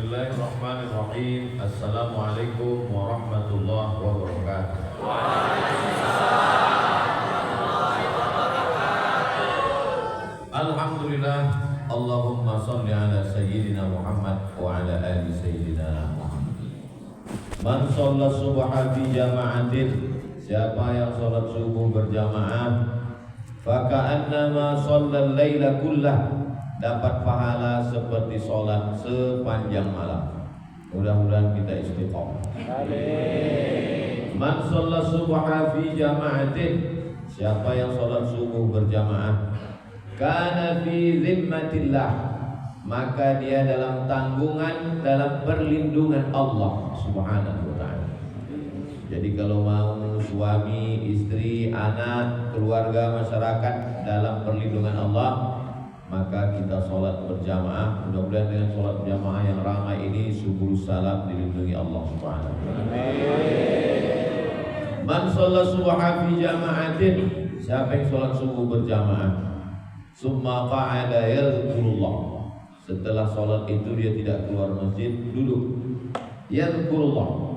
Bismillahirrahmanirrahim. Assalamualaikum warahmatullahi wabarakatuh. Alhamdulillah. Allahumma salli ala sayyidina Muhammad wa ala ali sayyidina Muhammad. Man shalla subha fi jama'atin, siapa yang salat subuh berjamaah, faka'annama shallal laila kullah, dapat pahala seperti sholat sepanjang malam. Mudah-mudahan kita istiqomah. Amin. Man shalla subha fi jama'atin, siapa yang sholat subuh berjamaah, kana fi zimmatillah, maka dia dalam tanggungan, dalam perlindungan Allah Subhanahu wa ta'ala. Jadi kalau mau suami, istri, anak, keluarga, masyarakat dalam perlindungan Allah, maka kita sholat berjamaah. Mudah-mudahan dengan sholat berjamaah yang ramai ini subuh salam dilindungi Allah Subhanahu wa ta'ala. Man shalla subha fi jama'atin, siapa yang sholat subuh berjamaah, summa qa'ada yadhkurullah, setelah sholat itu dia tidak keluar masjid, duduk, yadhkurullah,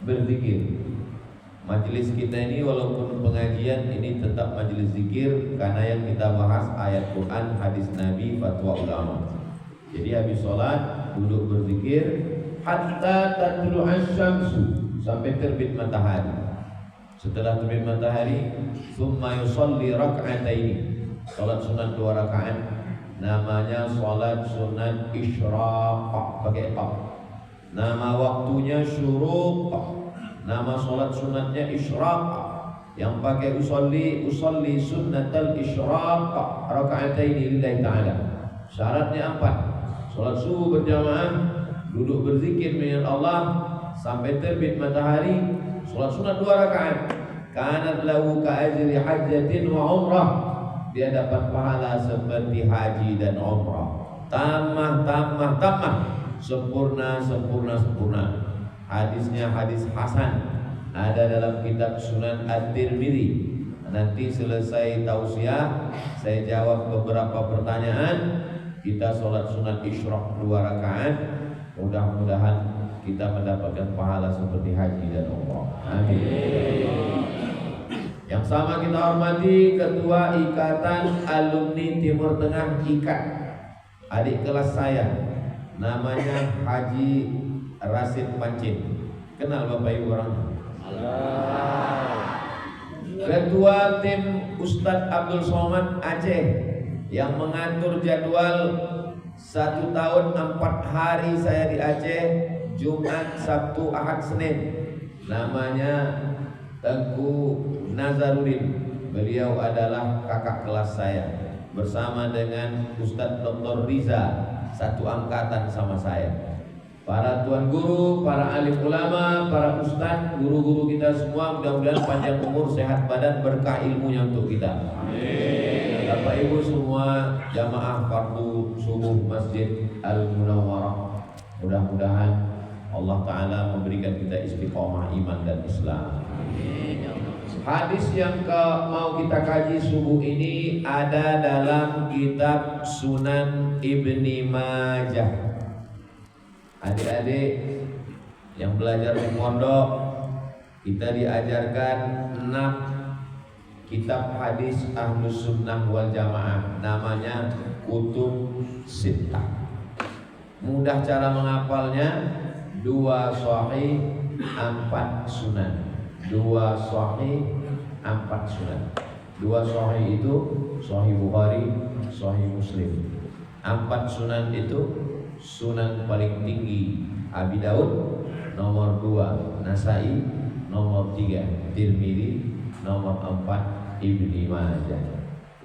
berzikir. Majelis kita ini walaupun pengajian ini tetap majelis zikir, karena yang kita bahas ayat Quran, hadis Nabi, fatwa ulama. Jadi habis sholat duduk berzikir hatta tatlu'asy syamsu, sampai terbit matahari. Setelah terbit matahari, summa yusalli rak'ataini, sholat sunat 2 rakaat, namanya sholat sunat isyraq, pakai qaf. Nama waktunya syuruq, nama sholat sunatnya isyraq, yang pakai usolli sunnatal isyraq raka'ataini lillahi ta'ala. Syaratnya 4, sholat subuh berjamaah, duduk berzikir dengan Allah sampai terbit matahari, sholat sunat 2 rakaat, kanat lahu ka'ajri hajjatin wa umrah, dia dapat pahala seperti haji dan umrah. Tamah, sempurna. Hadisnya hadis hasan, ada dalam kitab Sunan At-Tirmidzi. Nanti selesai tausiah, saya jawab beberapa pertanyaan. Kita sholat sunat isyraq 2 rakaat, mudah-mudahan kita mendapatkan pahala seperti haji dan umrah. Amin. Yang sama kita hormati Ketua Ikatan Alumni Timur Tengah IKAT, adik kelas saya, namanya Haji Rasid Pancin. Kenal Bapak Ibu orang? Ketua tim Ustadz Abdul Somad Aceh, yang mengatur jadwal 1 tahun 4 hari saya di Aceh, Jumat, Sabtu, Ahad, Senin, namanya Tengku Nazarudin. Beliau adalah kakak kelas saya, bersama dengan Ustadz Dr. Riza, satu angkatan sama saya. Para tuan guru, para alim ulama, para ustadz, guru-guru kita semua, mudah-mudahan panjang umur, sehat badan, berkah ilmunya untuk kita. Amin. Bapak Ibu semua jamaah fardu subuh Masjid Al-Munawwarah, mudah-mudahan Allah Ta'ala memberikan kita istiqomah iman dan Islam. Amin. Hadis yang mau kita kaji subuh ini ada dalam kitab Sunan Ibni Majah. Adik-adik yang belajar di pondok, kita diajarkan 6 kitab hadis Ahlus Sunnah wal Jamaah, namanya Kutub Sittah. Mudah cara menghafalnya, 2 sahih 4 sunan. 2 sahih 4 sunan. 2 sahih itu Sahih Bukhari, Sahih Muslim. 4 sunan itu sunan paling tinggi Abi Daud, nomor 2 Nasai, nomor 3 Tirmidzi, nomor 4 Ibni Majah.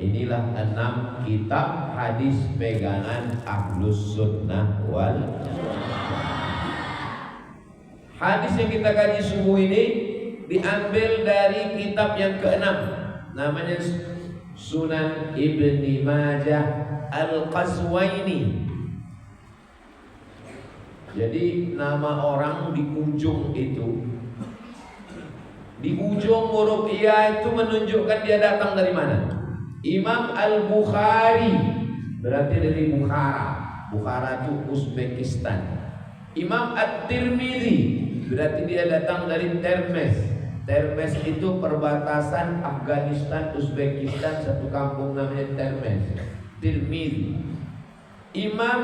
Inilah 6 kitab hadis pegangan Ahlus Sunnah wal Jamaah. Hadis yang kita kaji subuh ini diambil dari kitab yang ke-6, namanya Sunan Ibni Majah Al-Qazwaini. Jadi nama orang di ujung itu, di ujung huruf iya itu menunjukkan dia datang dari mana. Imam Al-Bukhari berarti dari Bukhara. Bukhara itu Uzbekistan. Imam At-Tirmidzi berarti dia datang dari Termes. Termes itu perbatasan Afghanistan, Uzbekistan, satu kampung namanya Termes. Tirmidzi. Imam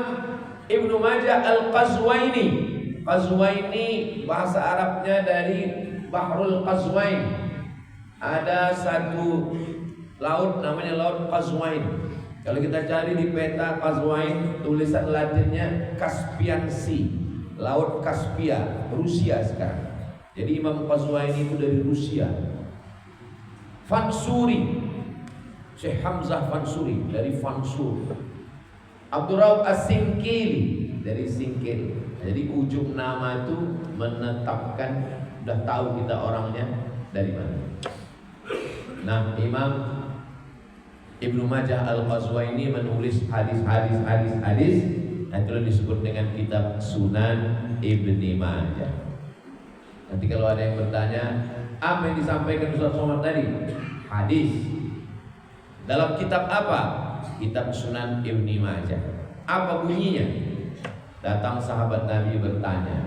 Ibnu Majah Al-Qazwaini. Qazwaini bahasa Arabnya dari Bahrul Qazwain. Ada satu laut namanya Laut Qazwain. Kalau kita cari di peta Qazwain, tulisan Latinnya Caspian Sea, Laut Kaspia, Rusia sekarang. Jadi Imam Qazwaini itu dari Rusia. Fansuri, Syekh Hamzah Fansuri dari Fansur. Abdurrauf As-Sinkili dari Sinkil. Jadi ujung nama itu menetapkan, udah tahu kita orangnya dari mana. Nah, Imam Ibnu Majah Al-Qazwaini menulis hadis, itu disebut dengan kitab Sunan Ibni Majah. Nanti kalau ada yang bertanya, apa yang disampaikan Ustaz Somad tadi? Hadis. Dalam kitab apa? Kitab Sunan Ibni Majah. Apa bunyinya? Datang sahabat Nabi bertanya,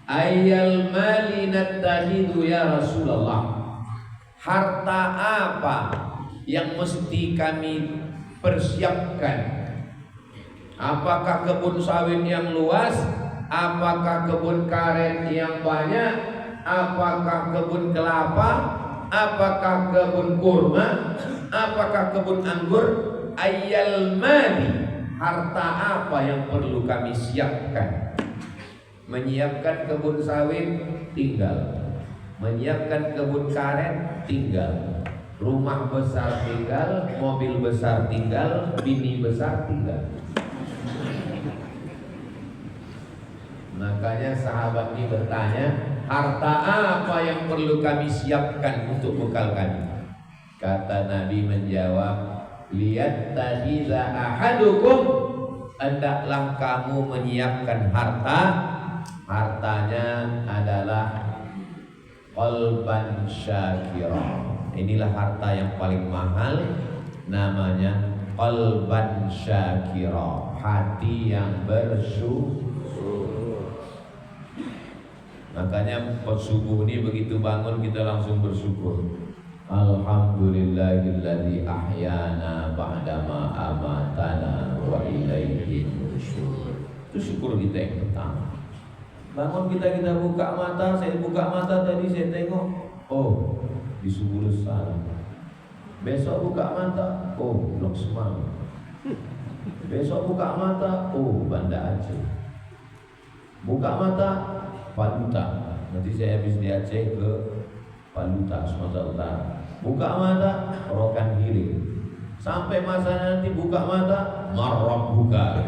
Ayyal mali nattahidu ya Rasulullah. Harta apa yang mesti kami persiapkan? Apakah kebun sawit yang luas? Apakah kebun karet yang banyak? Apakah kebun kelapa? Apakah kebun kurma? Apakah kebun anggur? Ayyal mali, harta apa yang perlu kami siapkan? Menyiapkan kebun sawit tinggal, menyiapkan kebun karet tinggal, rumah besar tinggal, mobil besar tinggal, bini besar tinggal. Makanya sahabat ini bertanya, harta apa yang perlu kami siapkan untuk bekal kami? Kata Nabi menjawab, liyattakhidha ahadukum, hendaklah kamu menyiapkan harta. Hartanya adalah qalban syakira. Inilah harta yang paling mahal, namanya qalban syakira, hati yang bersyukur. Makanya subuh ini begitu bangun kita langsung bersyukur. Alhamdulillahilladzi ahyana ba'dama amatana wa ilaihi nusyur. Itu syukur kita yang pertama. Bangun kita buka mata, saya buka mata tadi saya tengok, oh di Subulus Salam. Besok buka mata, oh Blok Semang. Besok buka mata, oh Banda Aceh. Buka mata, Paluta. Nanti saya habis di Aceh ke Paluta, Sumatera Utara. Buka mata, Rokan Hilir. Sampai masa nanti buka mata, Marrok buka.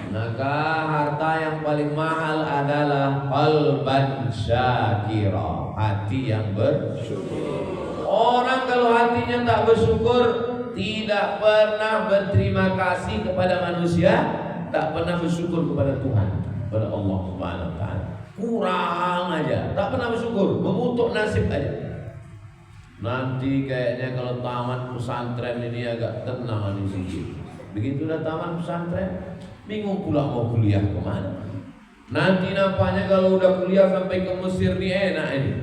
Maka harta yang paling mahal adalah qalban syakira, hati yang bersyukur. Orang kalau hatinya tak bersyukur, tidak pernah berterima kasih kepada manusia, tak pernah bersyukur kepada Tuhan, kepada Allah Subhanahu wa taala. Kurang aja, tak pernah bersyukur, mengutuk nasib aja. Nanti kayaknya kalau tamat pesantren ini agak tenang di sini. Begitu udah tamat pesantren, bingung pula mau kuliah kemana. Nanti nampaknya kalau udah kuliah sampai ke Mesir nih enak ini.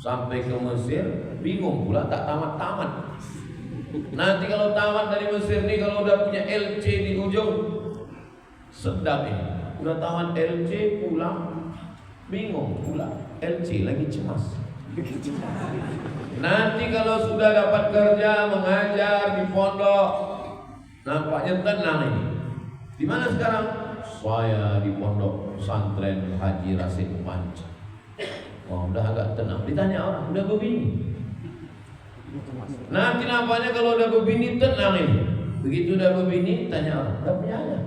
Sampai ke Mesir, bingung pula tak tamat-tamat. Nanti kalau tamat dari Mesir nih, kalau udah punya LC di ujung, sedap ini. Udah tamat LC pulang, bingung pula. LC lagi cemas. Nanti kalau sudah dapat kerja, mengajar di pondok, nampaknya tenang ini. Di mana sekarang? Saya di pondok pesantren Haji Rasid Panca. Oh, udah agak tenang. Ditanya orang, udah begini. Nanti nampaknya kalau udah begini tenang ini. Begitu udah begini, tanya orang, udah punya anak?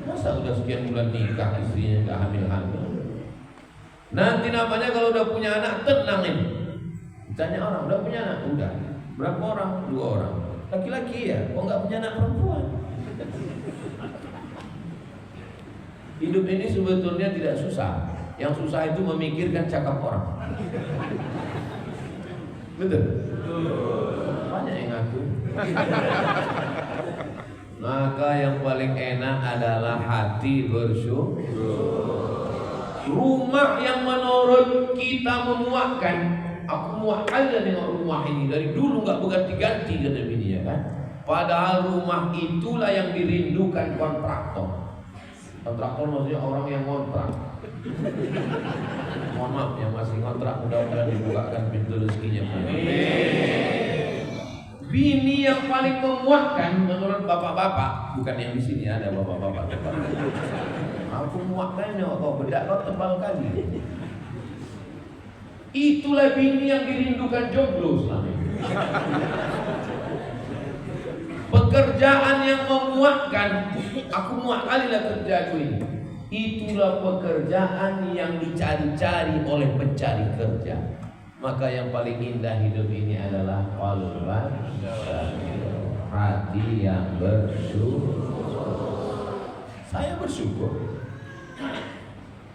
Masa udah sekian bulan nikah istrinya nggak hamil-hamil? Nanti nampaknya kalau udah punya anak tenang ini. Tanya orang, udah punya anak? Udah. Berapa orang? 2 orang. Laki-laki ya, kok nggak punya anak perempuan? Hidup ini sebetulnya tidak susah. Yang susah itu memikirkan cakap orang. Betul? Banyak yang ngaku. Maka yang paling enak adalah hati bersyukur. Rumah yang menurut kita memuakkan, aku muak aja dengan rumah ini, dari dulu nggak berganti-ganti kata bini ya kan. Padahal rumah itulah yang dirindukan kontraktor. Kontraktor maksudnya orang yang ngontrak. Mohon maaf yang masih ngontrak, mudah-mudahan dibukakan pintu rezekinya. Bini yang paling memuakkan menurut bapak-bapak, bukan yang di sini ada bapak-bapak. Aku muakkannya, kau bedak kau tebal kali. Itulah bini yang dirindukan jomblo selama ini. Pekerjaan yang memuakkan, aku muak kali lah kerjaku ini. Itulah pekerjaan yang dicari-cari oleh pencari kerja. Maka yang paling indah hidup ini adalah qalban syakir, hati yang bersyukur. Saya bersyukur.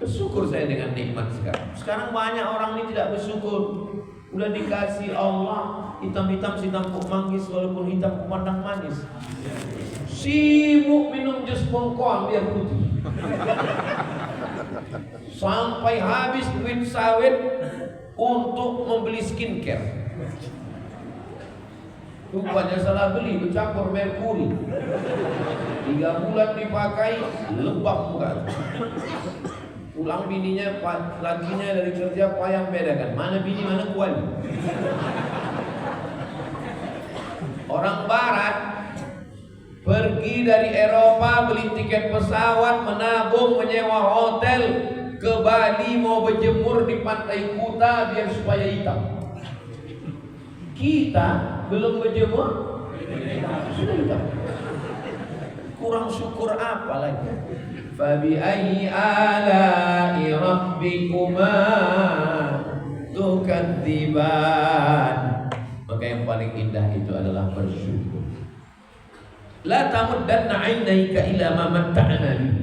Bersyukur saya dengan nikmat sekarang. Sekarang banyak orang ini tidak bersyukur. Udah dikasih Allah hitam-hitam si tampuk manggis, walaupun hitam kumandang manis. Sibuk minum jus bongkoang biar putih. Sampai habis duit sawit untuk membeli skincare. Rupanya salah beli, bercampur merkuri. 3 bulan dipakai, lembab muka. Pulang bininya, lakinya dari kerja payah bedakan mana bini mana kuali. Orang barat pergi dari Eropa beli tiket pesawat, menabung, menyewa hotel ke Bali, mau berjemur di pantai Kuta biar supaya hitam. Kita belum berjemur sudah hitam. Kurang syukur apa lagi? Fabi ayyi ala'i rabbikuma tukadziban. Maka yang paling indah itu adalah bersyukur. La tamuddanna 'ainaika ila ma matta'na bihi.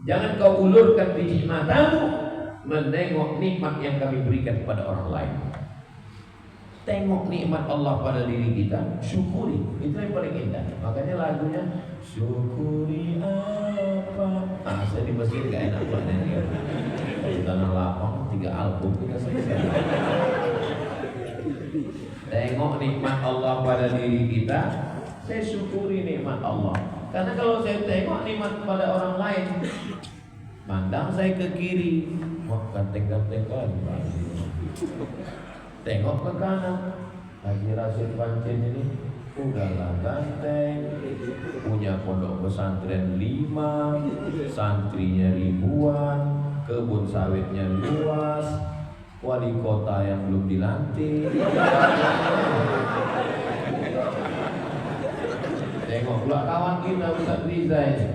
Jangan kau ulurkan biji matamu menengok nikmat yang kami berikan kepada orang lain. Tengok nikmat Allah pada diri kita, syukuri. Itu yang paling indah. Makanya lagunya syukuri apa? Saya di masjid gak enak banget ya. Di tanah lapang 3 album kita selesai. Tengok nikmat Allah pada diri kita, saya syukuri nikmat Allah. Karena kalau saya tengok nikmat pada orang lain, pandang saya ke kiri, wah ganteng-ganteng kan. Tengok ke kanan, Haji Rasid Pancin ini udahlah ganteng, punya pondok pesantren 5, santrinya ribuan, kebun sawitnya luas, wali kota yang belum dilantik. Tengok pula kawan kita Ustaz Riza ini,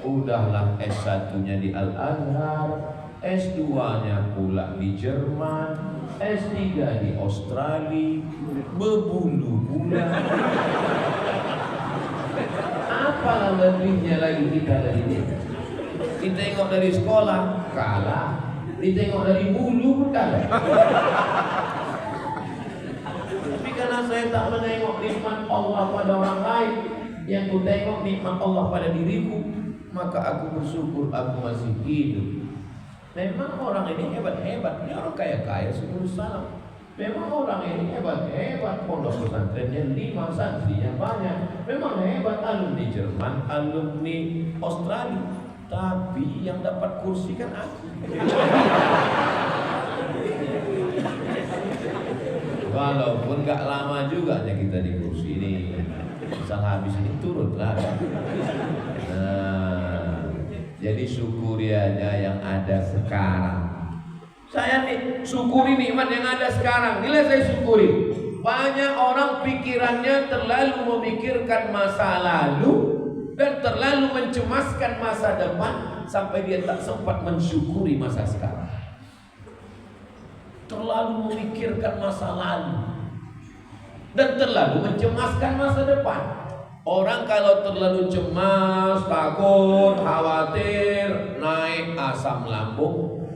udahlah S1-nya di Al-Azhar, S2-nya pula di Jerman, S3 di Australia, berbulu pula. Apalah lebihnya lagi kita dari ini? Ditengok dari sekolah, kalah. Ditengok dari bulu pun kalah. Tapi karena saya tak menengok nikmat Allah pada orang lain, yang ku tengok nikmat Allah pada diriku, maka aku bersyukur aku masih hidup. Memang orang ini hebat-hebat, ini orang kaya-kaya 10 salam. Memang orang ini hebat-hebat, pondok pesantrennya 5, santrinya banyak. Memang hebat, alumni Jerman, alumni Australia. Tapi yang dapat kursi kan aku. Walaupun gak lama juga aja kita di kursi ini. Misal habis ini turutlah. Jadi syukuri aja yang ada sekarang. Saya nih syukuri nikmat yang ada sekarang. Nilai saya syukuri. Banyak orang pikirannya terlalu memikirkan masa lalu dan terlalu mencemaskan masa depan sampai dia tak sempat mensyukuri masa sekarang. Terlalu memikirkan masa lalu dan terlalu mencemaskan masa depan. Orang kalau terlalu cemas, takut, khawatir, naik asam lambung,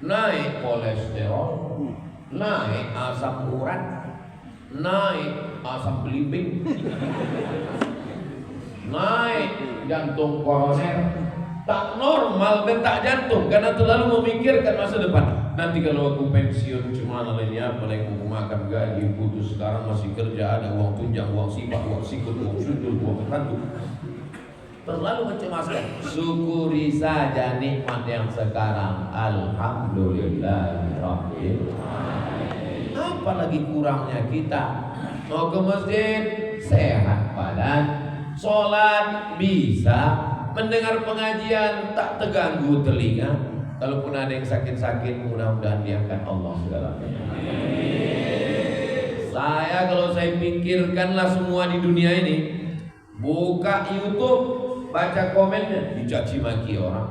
naik kolesterol, naik asam urat, naik asam belimbing, naik jantung koroner. Tak normal detak jantung karena terlalu memikirkan masa depan. Nanti kalau aku pensiun cuma lainnya paling aku makan gaji putus, sekarang masih kerja, ada uang tunjang, uang sifat, uang sikut, uang sudul, uang rantu. Terlalu mencemaskan. Syukuri saja nikmat yang sekarang. Alhamdulillahirabbil alamin. Apalagi kurangnya kita mau ke masjid sehat badan, sholat bisa, mendengar pengajian tak terganggu telinga. Kalaupun ada yang sakit-sakit, mudah-mudahan diangkat Allah segalanya. Kalau saya pikirkanlah semua di dunia ini, buka YouTube, baca komennya, dicaci maki orang.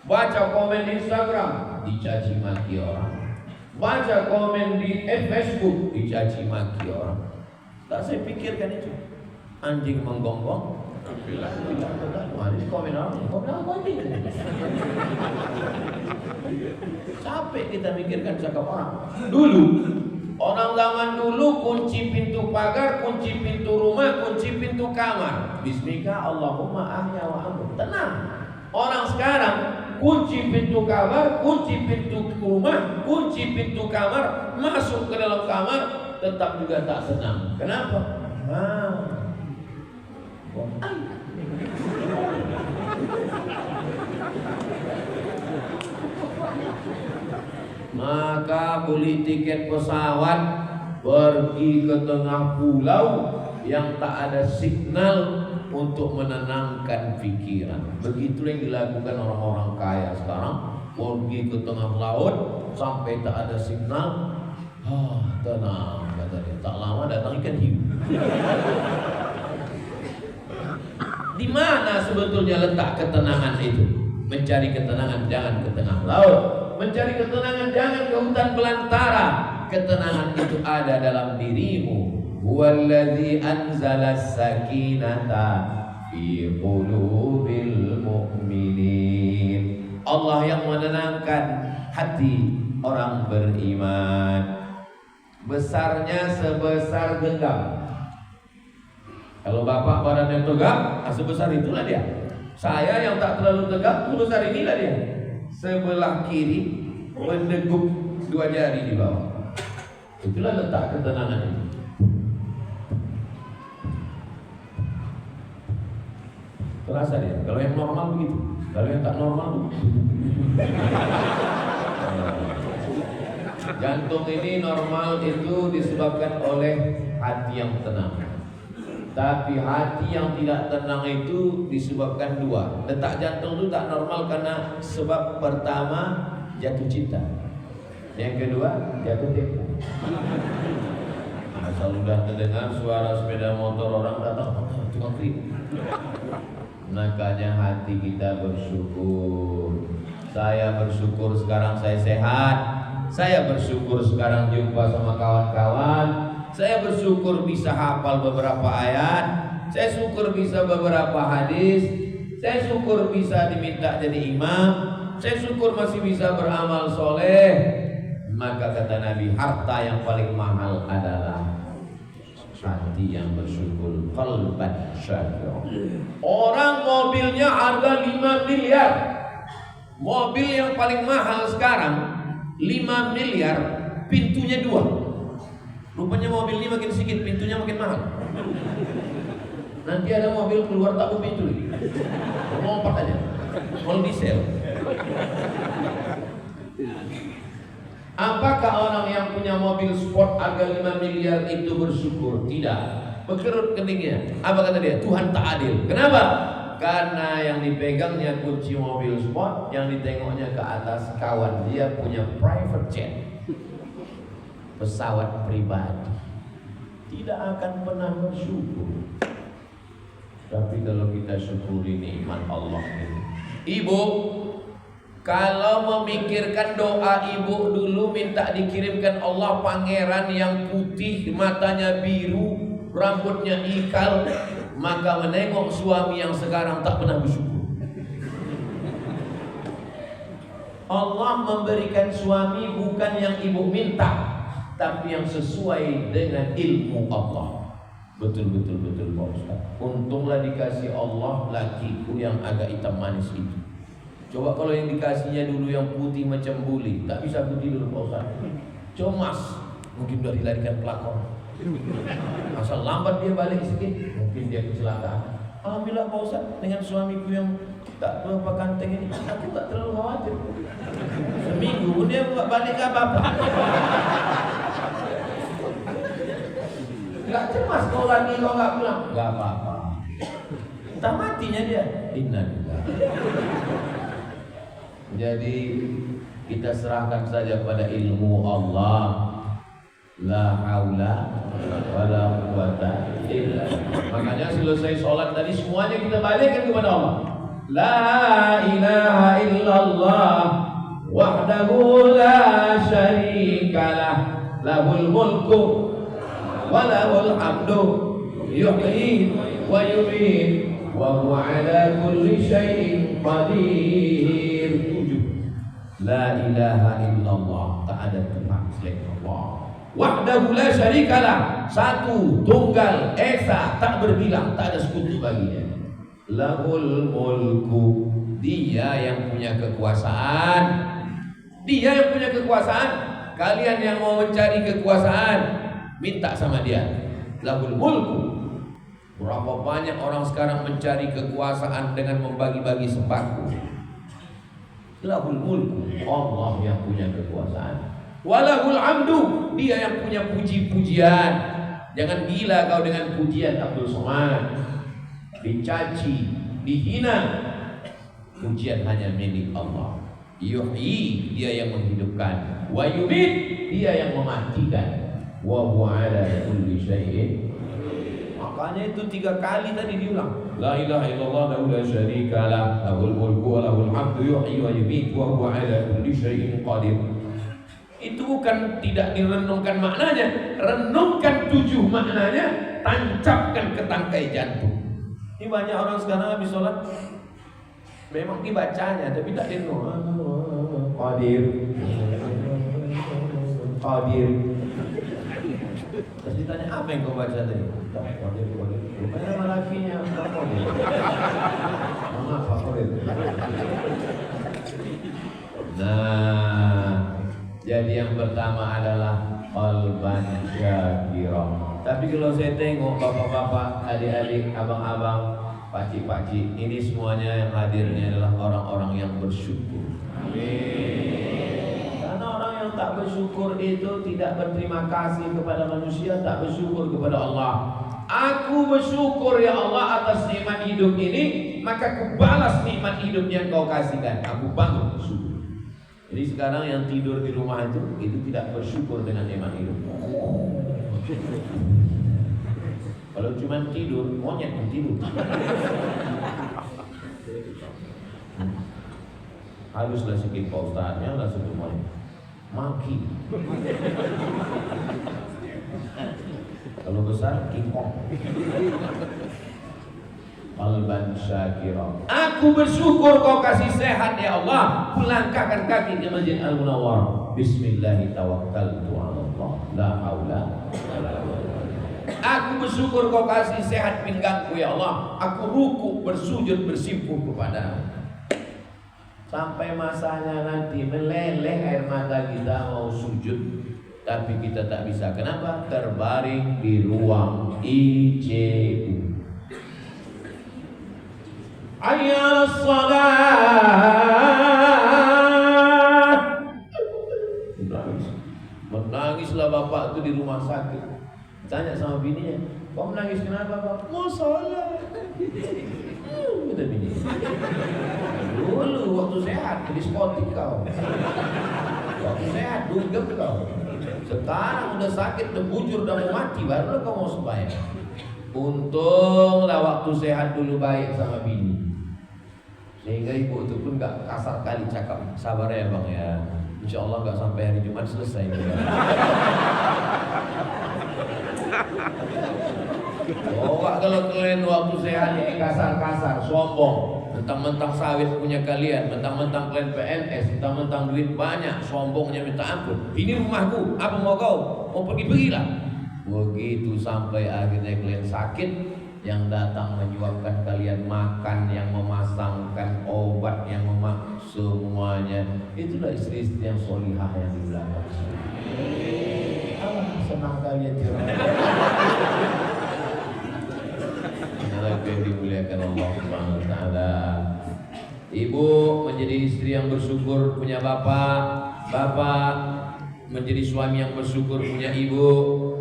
Baca komen Instagram, dicaci maki orang. Baca komen di Facebook, dicaci maki orang. Tak saya pikirkan itu. Anjing menggonggong, ini komen apa anjing? Capek kita mikirkan cakap orang. Dulu, orang zaman dulu kunci pintu pagar, kunci pintu rumah, kunci pintu kamar. Bismika Allahumma ahya wa amut. Tenang. Orang sekarang kunci pintu kamar, kunci pintu rumah, kunci pintu kamar, masuk ke dalam kamar tetap juga tak senang. Kenapa? Maka beli tiket pesawat, pergi ke tengah pulau yang tak ada signal untuk menenangkan pikiran. Begitulah yang dilakukan orang-orang kaya sekarang. Pergi ke tengah laut sampai tak ada signal, tenang kata dia. Tak lama datang ikan hiu. Di mana sebetulnya letak ketenangan itu? Mencari ketenangan jangan ke tengah laut, mencari ketenangan jangan ke hutan belantara. Ketenangan itu ada dalam dirimu. Huwallazi anzalas sakinata fi qulubil mu'minin. Allah yang menenangkan hati orang beriman. Besarnya sebesar genggam. Kalau bapak badannya tegak, sebesar itulah dia. Saya yang tak terlalu tegak, sebesar inilah dia. Sebelah kiri mendegup 2 jari di bawah. Itulah letak ketenangan itu. Terasa dia. Kalau yang normal begitu, kalau yang tak normal jantung ini normal itu disebabkan oleh hati yang tenang. Tapi hati yang tidak tenang itu disebabkan 2. Detak jantung itu tak normal karena sebab pertama jatuh cinta, yang kedua jatuh tempo. Asal sudah terdengar suara sepeda motor orang datang, tukang krim. Makanya hati kita bersyukur. Saya bersyukur sekarang saya sehat. Saya bersyukur sekarang jumpa sama kawan-kawan. Saya bersyukur bisa hafal beberapa ayat. Saya syukur bisa beberapa hadis. Saya syukur bisa diminta jadi imam. Saya syukur masih bisa beramal soleh. Maka kata Nabi, harta yang paling mahal adalah hati yang bersyukur. Qalban syakir. Orang mobilnya harga 5 miliar. Mobil yang paling mahal sekarang 5 miliar, pintunya 2. Rupanya mobil ini makin sedikit, pintunya makin mahal. Nanti ada mobil keluar tak pintu lagi. Lompat aja. Mau diesel. Apakah orang yang punya mobil sport harga 5 miliar itu bersyukur? Tidak. Berkerut keningnya. Apa kata dia? Tuhan tak adil. Kenapa? Karena yang dipegangnya kunci mobil sport, yang ditengoknya ke atas kawan dia punya private jet, pesawat pribadi. Tidak akan pernah bersyukur. Tapi kalau kita syukuri nikmat Allah ini. Ibu, kalau memikirkan doa ibu dulu minta dikirimkan Allah pangeran yang putih, matanya biru, rambutnya ikal, maka menengok suami yang sekarang tak pernah bersyukur. Allah memberikan suami bukan yang ibu minta, tapi yang sesuai dengan ilmu Allah. Betul Pak Ustaz. Untunglah dikasih Allah lakiku yang agak hitam manis itu. Coba kalau yang dikasihnya dulu yang putih macam buli, tak bisa putih dulu Pak Ustaz. Comas, mungkin udah dilarikan pelakor. Asal lambat dia balik sedikit, mungkin dia kecelakaan. Alhamdulillah Pak Ustaz, dengan suamiku yang tak berapa kanteng ini, aku tak terlalu khawatir. Seminggu pun dia balik ke apa-apa. Gak cemas kalau lagi kau gak pulang, gak apa-apa. Entah matinya dia. Innalillah. Jadi kita serahkan saja pada ilmu Allah. La haula wala quwata illa billah. Makanya selesai sholat tadi semuanya kita balikkan kepada Allah. La ilaha illallah wahdahu la syarikalah lahul mulku wa lahul hamdu yuhyi wa yumiit wa huwa ala kulli syai'in qadir. La ilaha illallah, tak ada Tuhan selain Allah. Wahdahu la syarikalah, satu, tunggal, esa, tak berbilang, tak ada sekutu baginya. Lahul mulku, dia yang punya kekuasaan. Dia yang punya kekuasaan. Kalian yang mau mencari kekuasaan, minta sama dia. Lahul mulku. Berapa banyak orang sekarang mencari kekuasaan dengan membagi-bagi sembako. Lahul mulku, Allah yang punya kekuasaan. Walahul amdu, dia yang punya puji-pujian. Jangan gila kau dengan pujian Abdul Somad, dicaci, dihina. Pujian hanya milik Allah. Yuhyi, dia yang menghidupkan. Wa yumit, dia yang mematikan. Wa huwa ala kulli syai'in. Makanya itu 3 kali tadi diulang. La ilaha illallah lahu la syarikalah, lahul mulku wa lahul hamdu yuhyi wa yumiit wa huwa ala kulli syai'in qadir. Itu bukan tidak direnungkan maknanya, renungkan 7 maknanya, tancapkan ke tangkai jantung. Ini banyak orang sekarang habis sholat memang dibacanya tapi tak direnung. Qadir, Qadir. Terus ditanya apa yang kau baca tadi? Qadir. Rupanya nama lakinya Qadir. Mengapa Qadir? Nah, jadi yang pertama adalah qalban syakira. Tapi kalau saya tengok bapak-bapak, adik-adik, abang-abang, pakcik-pakcik, ini semuanya yang hadirnya adalah orang-orang yang bersyukur. Amin. Karena orang yang tak bersyukur itu tidak berterima kasih kepada manusia, tak bersyukur kepada Allah. Aku bersyukur ya Allah atas nikmat hidup ini, maka kubalas nikmat hidup yang kau kasihkan. Aku bangun bersyukur. Jadi sekarang yang tidur di rumah itu tidak bersyukur dengan nikmat hidup. Kalau cuma tidur, monyet yang tidur. Haluslah sedikit Pak Ustaz, janganlah sebut monyet. Maki. Kalau besar, King Kong. Qalban syakira. Aku bersyukur kau kasih sehat ya Allah. Kulangkahkan kaki ke Masjid Al-Munawwar. Bismillah tawakkaltu 'ala Allah. La haula wala quwwata. Aku bersyukur kau kasih sehat pinggangku ya Allah. Aku rukuk bersujud bersimpuh kepadamu. Sampai masanya nanti meleleh air mata kita mau sujud, tapi kita tak bisa. Kenapa? Terbaring di ruang ICU. Hayya salat. Menangislah bapak itu di rumah sakit. Tanya sama bininya, kau menangis kenapa Pak? Mau sholat. Kata bini. Dulu waktu sehat di diskotik kau. Waktu sehat dugem kau. Sekarang udah sakit, udah bujur, udah mau mati, baru kau mau sembahyang. Untunglah waktu sehat dulu baik sama bini. Sehingga ibu itu pun gak kasar kali cakap. Sabar ya bang ya, insya Allah gak sampai hari Jumat selesai. Oh gak, kalau kalian waktu sehat ini kasar-kasar, sombong. Mentang-mentang sawit punya kalian, mentang-mentang kalian PNS, mentang-mentang duit banyak, sombongnya minta ampun. Ini rumahku, apa mau kau? Mau pergi-pergilah. Begitu sampai akhirnya kalian sakit, yang datang menyuapkan kalian makan, yang memasangkan obat, yang semuanya. Itulah istri-istri yang solihah yang di belakang. Senang kalian yang dimuliakan Allah Subhanahu wa taala. Ibu menjadi istri yang bersyukur punya bapak, bapak menjadi suami yang bersyukur punya ibu.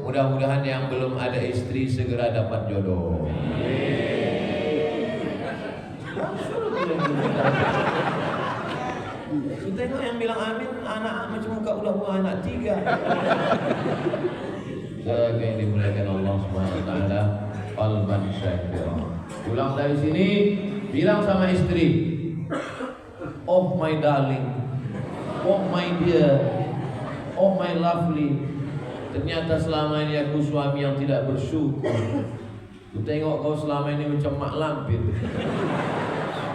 Mudah-mudahan yang belum ada istri segera dapat jodoh. Tengok yang bilang amin, anak macam muka udah anak 3. Jaga yang dimuliakan Allah Subhanahu wa taala. Qalban syakira. Pulang dari sini, bilang sama istri, oh my darling, oh my dear, oh my lovely. Ternyata selama ini aku suami yang tidak bersyukur. Ku tengok kau selama ini macam mak lampir,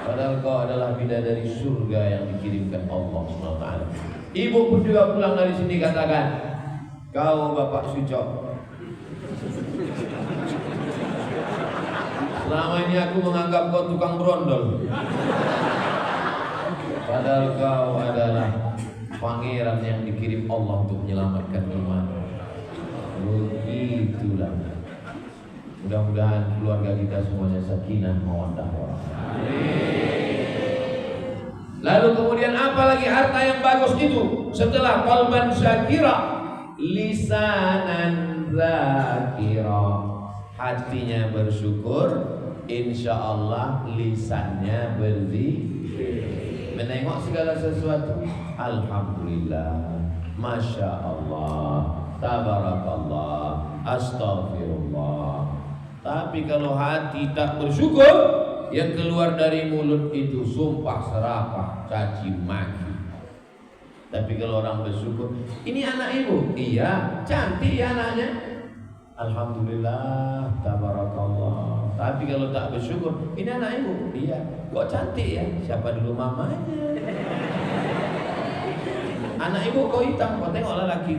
padahal kau adalah bidadari surga yang dikirimkan Allah SWT. Ibu pun juga pulang dari sini katakan, kau bapak Sucok, selama ini aku menganggap kau tukang berondol, padahal kau adalah pangeran yang dikirim Allah untuk menyelamatkan iman. Begitulah. Mudah-mudahan keluarga kita semuanya sakinah mawaddah warahmah. Lalu kemudian apa lagi harta yang bagus itu? Setelah qalban syakira, lisanan zakira, hatinya bersyukur, insya Allah lisannya berzikir. Menengok segala sesuatu, alhamdulillah, masya Allah, tabarakallah, astaghfirullah. Tapi kalau hati tak bersyukur, yang keluar dari mulut itu sumpah serapah, caci maki. Tapi kalau orang bersyukur, ini anak ibu, iya, cantik ya anaknya, alhamdulillah, tabarakallah. Tapi kalau tak bersyukur, ini anak ibu, iya, kok cantik ya, siapa dulu mamanya? Anak ibu kok hitam, kok tengoklah laki.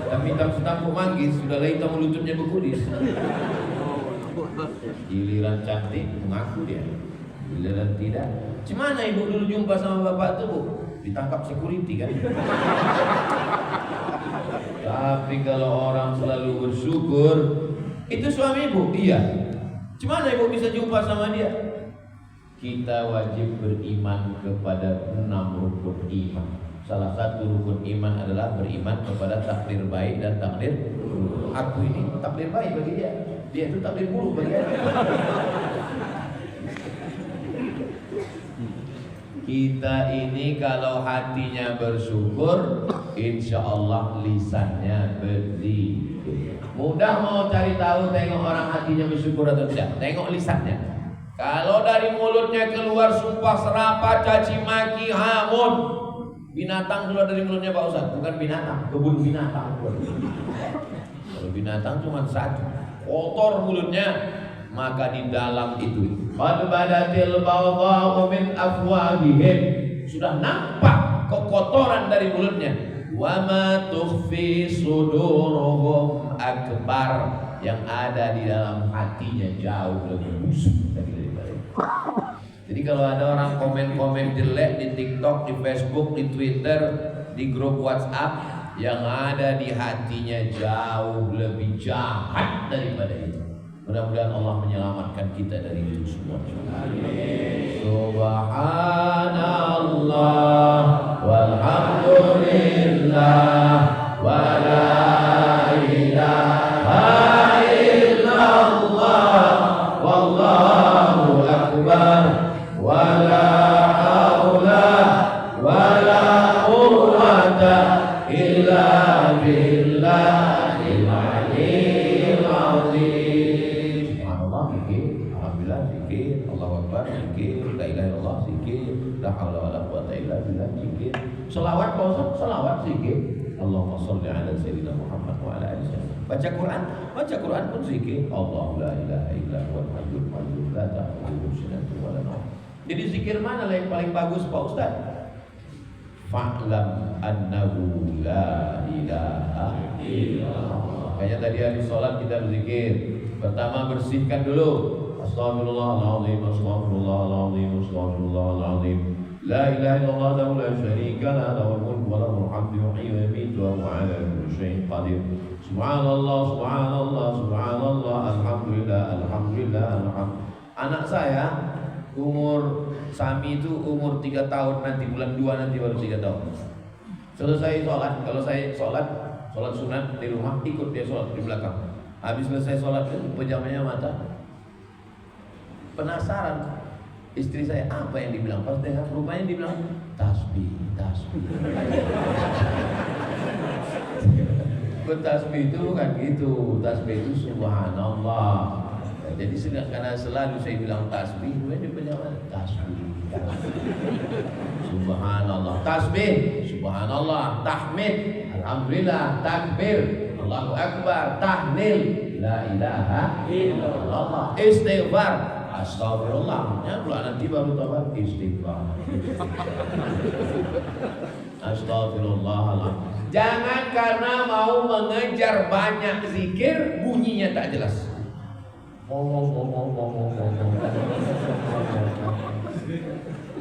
Tapi hitam setampuk manggis, sudah hitam lututnya berkulis. Giliran cantik mengaku dia, giliran tidak. Gimana ibu dulu jumpa sama bapak tuh, Bu? Ditangkap security kan? Tapi kalau orang selalu bersyukur, itu suami ibu, iya. Gimana ibu bisa jumpa sama dia? Kita wajib beriman kepada 6 rukun iman. Salah satu rukun iman adalah beriman kepada takdir baik dan takdir buruk. Aku ini takdir baik bagi dia, dia itu takdir buruk bagi dia. Kita ini kalau hatinya bersyukur, insya Allah lisannya berzikir. Mudah mau cari tahu, tengok orang hatinya bersyukur atau tidak, tengok lisannya. Kalau dari mulutnya keluar sumpah serapah, caci maki, hamun, binatang keluar dari mulutnya Pak Ustaz, bukan binatang, kebun binatang. Kalau binatang cuma satu, kotor mulutnya, maka di dalam itu qad badatil baghdha'u min afwahihim, sudah nampak kekotoran dari mulutnya. Wa ma tukhfi suduruhum akbar, yang ada di dalam hatinya jauh lebih busuk daripada. Jadi kalau ada orang komen-komen jelek di TikTok, di Facebook, di Twitter, di grup WhatsApp, yang ada di hatinya jauh lebih jahat daripada itu. Mudah-mudahan Allah menyelamatkan kita dari itu semua. Subhanallah walhamdulillah wa la ilaha illallah wallahu akbar wa la haula wa la quwwata illa billahil aliyyil azim. Subhanallah zikir, alhamdulillah zikir, Allahu akbar zikir, la ilaha illallah zikir, la haula wa la quwwata illa billah zikir. Selawat, selawat zikir. Allahumma shalli ala sayyidina Muhammad wa ala alihi wasallam. Baca Quran pun zikir. Allah la ilaha illa huwal hayyul qayyum la ta'khudhuhu sinatun wa la nawm. Jadi zikir mana yang paling bagus Pak Ustaz? Fa'lam annahu la ilaha illallah. Kayak tadi habis sholat kita berzikir. Pertama bersihkan dulu. Astaghfirullahaladzim, astaghfirullahaladzim, astaghfirullahaladzim. La ilaha illallah la syarika lah, lahul mulku wa lahul hamdu yuhyi wa yumiitu wa huwa 'ala kulli syai'in qadir. Subhanallah, subhanallah, subhanallah, alhamdulillah, alhamdulillah, alhamdulillah. Anak saya umur Sami itu umur 3 tahun, nanti bulan 2 nanti baru 3 tahun. Selesai sholat, kalau saya sholat sunat di rumah, ikut dia sholat di belakang. Habis selesai sholat itu pejamnya mata. Penasaran istri saya apa yang dibilang, pas dengar rupanya dibilang tasbih. Tasbih itu bukan gitu, tasbih itu subhanallah. Jadi karena selalu saya bilang tasbih, dia bilang tasbih. Subhanallah, tasbih, subhanallah, tahmid, alhamdulillah, takbir, Allahu akbar, tahlil, la ilaha illallah, istighfar, astagfirullah. Ya kalau nanti baru tahu istighfar. Astagfirullahaladzim. Jangan karena mau mengejar banyak zikir bunyinya tak jelas.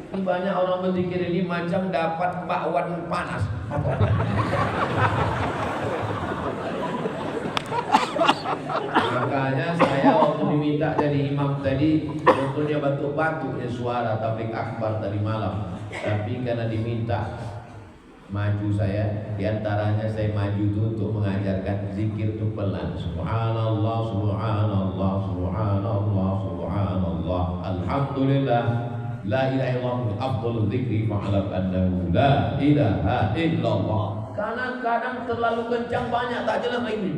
Banyak orang berzikir ini macam dapat bakwan panas. Makanya saya waktu diminta jadi imam tadi sebetulnya batuk-batuknya suara tabligh akbar tadi malam. Tapi karena diminta maju saya, diantaranya saya maju itu untuk mengajarkan zikir itu pelan. Subhanallah, subhanallah, subhanallah, subhanallah, alhamdulillah, la ilaha illallah, afdhalul dzikri fa'lam annahu la ilaha illallah. Karena kadang terlalu kencang banyak tak jelas lagi.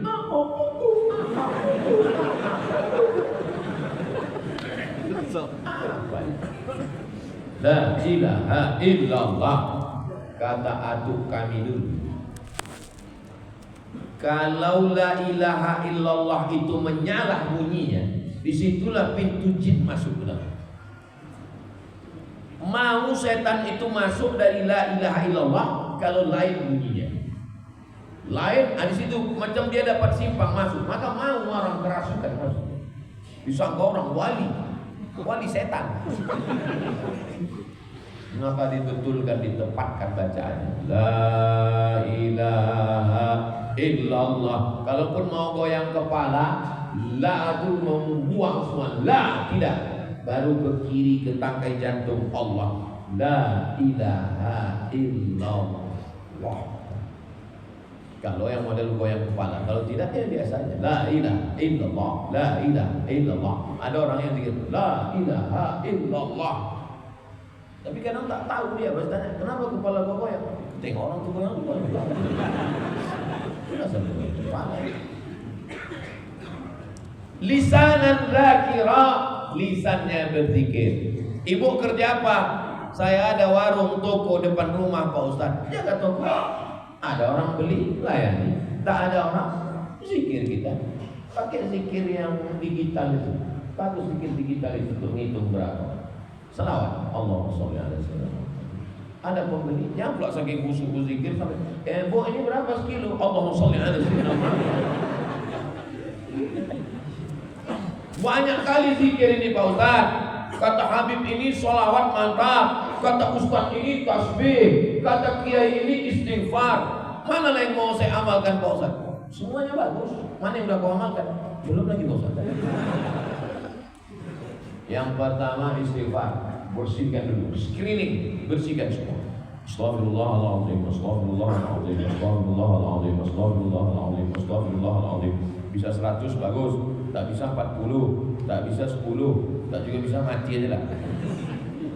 La ilaha illallah. Kata atuk kami dulu, kalau la ilaha illallah itu menyalah bunyinya, disitulah pintu jin masuk ke dalam. Mau setan itu masuk dari la ilaha illallah kalau lain bunyinya, lain di situ macam dia dapat simpang masuk, maka mau orang kerasukan masuk. Disangka orang wali setan. Maka dibetulkan, ditempatkan bacaannya la ilaha illallah. Kalaupun mau goyang kepala, la itu membuang semua, la tidak, baru ke kiri ke tangkai jantung Allah, la ilaha illallah. Kalau yang model goyang kepala, kalau tidak ya biasanya la ilaha illallah, la ilaha illallah. Ada orang yang begitu, la ilaha illallah. Tapi kadang tak tahu dia, pasti tanya, kenapa kepala kau goyang? Tengok orang tu goyang kepala. Lisanan zakira, lisannya berzikir. Ibu kerja apa? Saya ada warung toko depan rumah Pak Ustaz. Jaga toko. Ada orang beli, layani. Tak ada orang, zikir kita. Pakai zikir yang digital itu. Bagus zikir digital itu untuk ngitung berapa. Selawat Allahumma sholli ala sayyidina. Ada pembeli yang pula saking khusyuk zikir sampai bu ini berapa sekilo? Allahumma sholli ala sayyidina. Banyak kali zikir ini Pak Ustaz. Kata Habib ini sholawat mantap, kata Ustaz ini tasbih, kata Kiai ini istighfar. Mana yang mau saya amalkan Pak Ustaz? Semuanya bagus. Mana yang udah kau amalkan? Belum lagi Pak Ustaz. Yang pertama istighfar, bersihkan dulu, screening, bersihkan semua. Astaghfirullahaladzim, astaghfirullahaladzim, astaghfirullahaladzim, astaghfirullahaladzim, astaghfirullahaladzim. Bisa 100 bagus, tak bisa 40, tak bisa 10, tak juga bisa mati aja lah.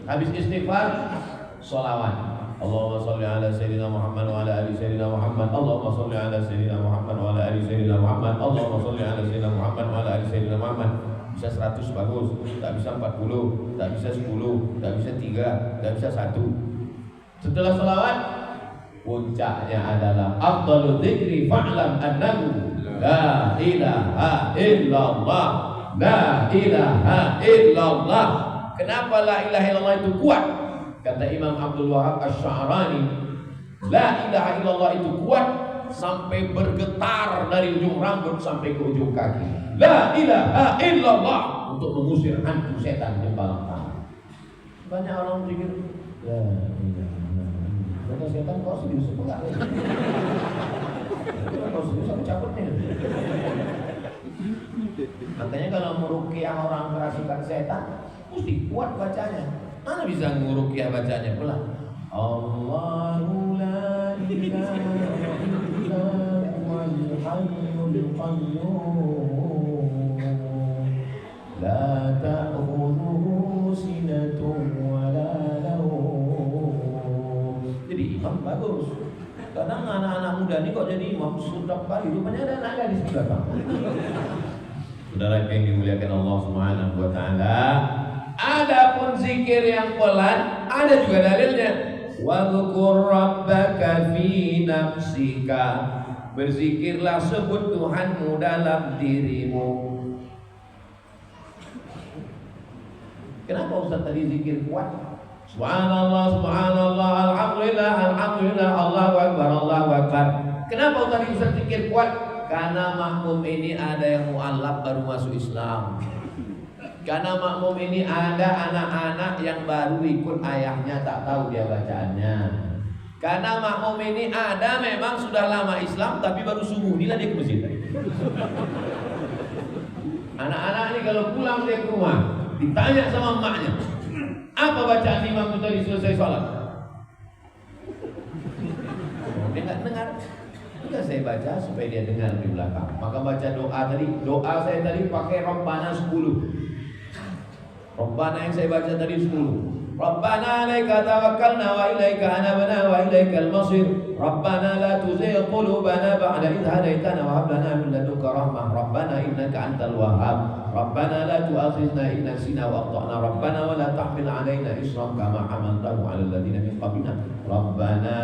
Habis istighfar, sholawat. Allahumma sholli ala sayyidina Muhammad wa ala ali sayyidina Muhammad. Allahumma sholli ala sayyidina Muhammad wa ala ali sayyidina Muhammad. Allahumma sholli ala sayyidina Muhammad wa ala ali sayyidina Muhammad. Bisa 100 bagus, tak bisa 40, tak bisa 10, tak bisa 3, tak bisa 1. Setelah salawat, puncaknya adalah afdhalul dzikri fa'lam annahu La ilaha illallah. La ilaha illallah. Kenapa la ilaha illallah itu kuat? Kata Imam Abdul Wahab Asy-Sya'rani, la ilaha illallah itu kuat sampai bergetar dari ujung rambut sampai ke ujung kaki. La ilaha illallah untuk mengusir hantu setan jempal tangan. Banyak orang pikir, la ilaha illallah. Setan kau serius enggak? Kau serius aku cabutnya. Makanya kalau meruqyah orang kerasukan setan, mesti kuat bacanya. Mana bisa nguruqyah bacanya pula? Allahu la ilaha illa huwal hayyul qayyum la ta'khudhuhu sinatun wa la nawm. Jadi imam bagus. Kadang anak-anak muda ini kok jadi imam sudah kali rupanya ada anak gadis di belakang. Saudara yang dimuliakan Allah Subhanahu wa taala, adapun zikir yang pelan ada juga dalilnya. Wadhkur rabbaka fi nafsika. Berzikirlah, sebut Tuhanmu dalam dirimu. Kenapa Ustaz tadi zikir kuat? Subhanallah, subhanallah, alhamdulillah, alhamdulillah, Allahu akbar, Allahu akbar. Kenapa tadi Ustaz zikir kuat? Karena makmum ini ada yang mu'allaf baru masuk Islam. Karena makmum ini ada anak-anak yang baru ikut ayahnya, tak tahu dia bacaannya. Karena makmum ini ada memang sudah lama Islam tapi baru subuh, inilah dia ke masjid. Anak-anak ini kalau pulang dia ke rumah, ditanya sama emaknya, apa bacaan imam itu tadi selesai sholat? Dia nggak dengar. Enggak, saya baca supaya dia dengar di belakang. Maka baca doa tadi. Doa saya tadi pakai Rabbana 10. Rabbana yang saya baca tadi 10. Rabbana alaika tawakkalna wa ilaika anabna wa ilaikal masir. Rabbana la tuzigh qulubana ba'da idh hadaitana wa hab lana min ladunka rahmah. Rabbana innaka antal wahhab. Rabbana la tu'akhidhna in nasina wa akhtana. Rabbana wa la tahmil 'alaina isran kama hamaltahu 'alal ladzina min qablina. Rabbana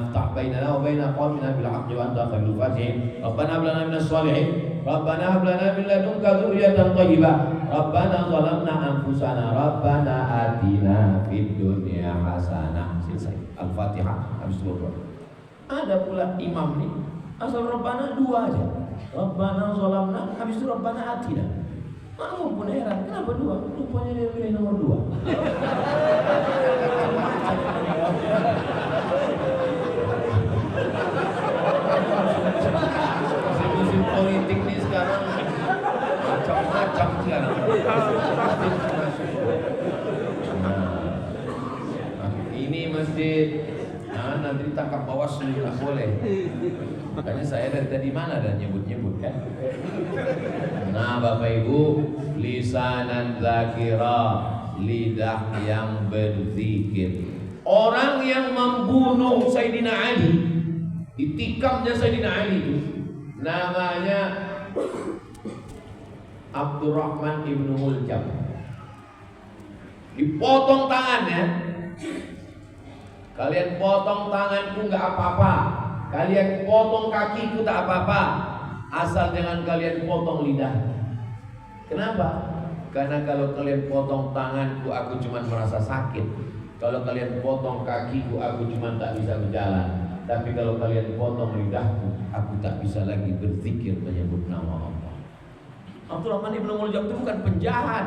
iftah bainana wa baina qaumina bil haqqi wa anta khairul fatihin. Rabbana hab lana minas shalihin. Rabbana hab lana min ladunka dzurriyyatan thayyibah. Rabbana zalamna anfusana. Rabbana atina fid dunya hasanah. Selesai. Al-Fatihah habis itu berdoa. Ada pula imam nih asal Rabbana 2 aja. Rabbana zalamna habis itu Rabbana atina. Makmum pun heran, kenapa 2? Rupanya dia pilih nomor 2. Musim politik nih sekarang macam-macam sekarang. Ini masjid, nanti ditangkap Bawaslu nggak boleh. Makanya saya dari tadi mana dan nyebut-nyebut kan. Nah Bapak Ibu, lisanan zakira, lidah yang berzikir. Orang yang membunuh Sayyidina Ali, ditikamnya Sayyidina Ali itu namanya Abdurrahman ibnu Muljam. Dipotong tangannya. Kalian potong tanganku nggak apa-apa, kalian potong kakiku tak apa-apa, asal jangan kalian potong lidah. Kenapa? Karena kalau kalian potong tanganku, aku cuma merasa sakit. Kalau kalian potong kakiku, aku cuma tak bisa berjalan. Tapi kalau kalian potong lidahku, aku tak bisa lagi berzikir menyebut nama Allah. Abdurrahman ibnu Muljam itu bukan penjahat.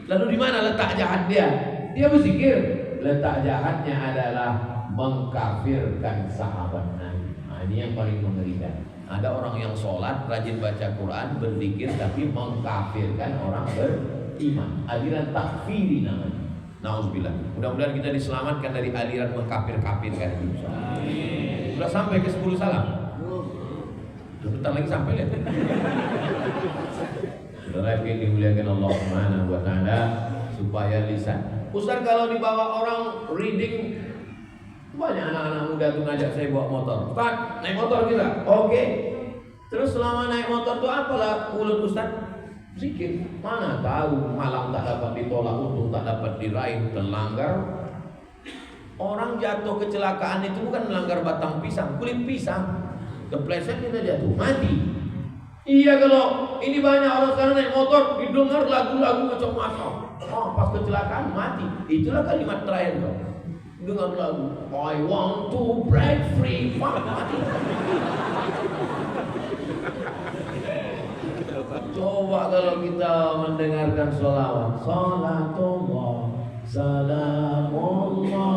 Lalu di mana letak jahat dia? Dia berzikir. Letak jahatnya adalah mengkafirkan sahabat Nabi. Nah, ini yang paling mengerikan. Ada orang yang sholat, rajin baca Quran, berzikir, tapi mengkafirkan orang beriman. Aliran takfiri namanya. Nauzubillah. Mudah-mudahan kita diselamatkan dari aliran mengkafir-kafirkan itu. Sudah sampai ke 10 salam. Sebentar lagi sampai, lihat. Saudara yang dimuliakan Allah Subhanahu wa taala, supaya lisan. Ustaz, kalau dibawa orang reading, banyak anak-anak muda tuh ngajak saya bawa motor. Ustaz, naik motor kita. Oke. Terus selama naik motor tuh apalah mulut Ustaz? Zikir. Mana tahu malam tak dapat ditolak, untung tak dapat diraih, terlanggar. Orang jatuh kecelakaan itu bukan melanggar batang pisang, kulit pisang. Kepleset kita jatuh, mati. Iya, kalau ini banyak orang sekarang naik motor didengar lagu-lagu macam-macam. Oh, pas kecelakaan mati. Itulah kalimat terakhir kau. Dengar lagu I want to break free. Mati. Coba kalau kita mendengarkan sholawat, salatullah, salamullah,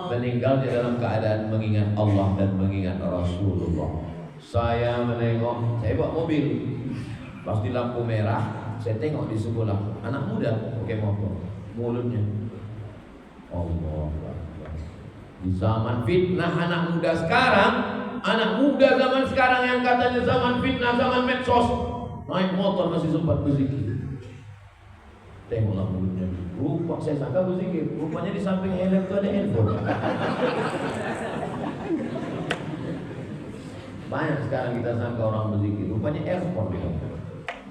meninggalnya dalam keadaan mengingat Allah dan mengingat Rasulullah. Saya menengok, saya bawa mobil, pas di lampu merah, saya tengok di sebelah anak muda pakai motor, mulutnya Allah. Di zaman fitnah anak muda sekarang, anak muda zaman sekarang yang katanya zaman fitnah, zaman medsos, naik motor masih sempat berzikir. Tengoklah mulutnya. Rupa saya sangka berzikir, rupanya di samping helm itu ada handphone. Banyak sekarang kita sangka orang berzikir, rupanya earphone gitu.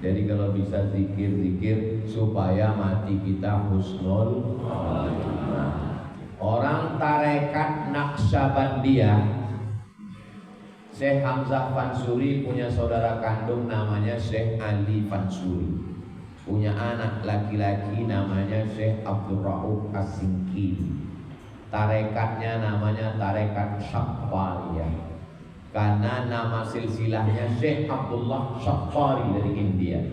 Jadi kalau bisa zikir-zikir supaya mati kita husnul khatimah. Orang tarekat Naqsyabandiyah, Syekh Hamzah Fansuri punya saudara kandung namanya Syekh Ali Fansuri. Punya anak laki-laki namanya Syekh Abdul Rauf As-Singkili. Tarekatnya namanya tarekat Syaqwariyah, karena nama silsilahnya Syekh Abdullah Syaqwari dari India.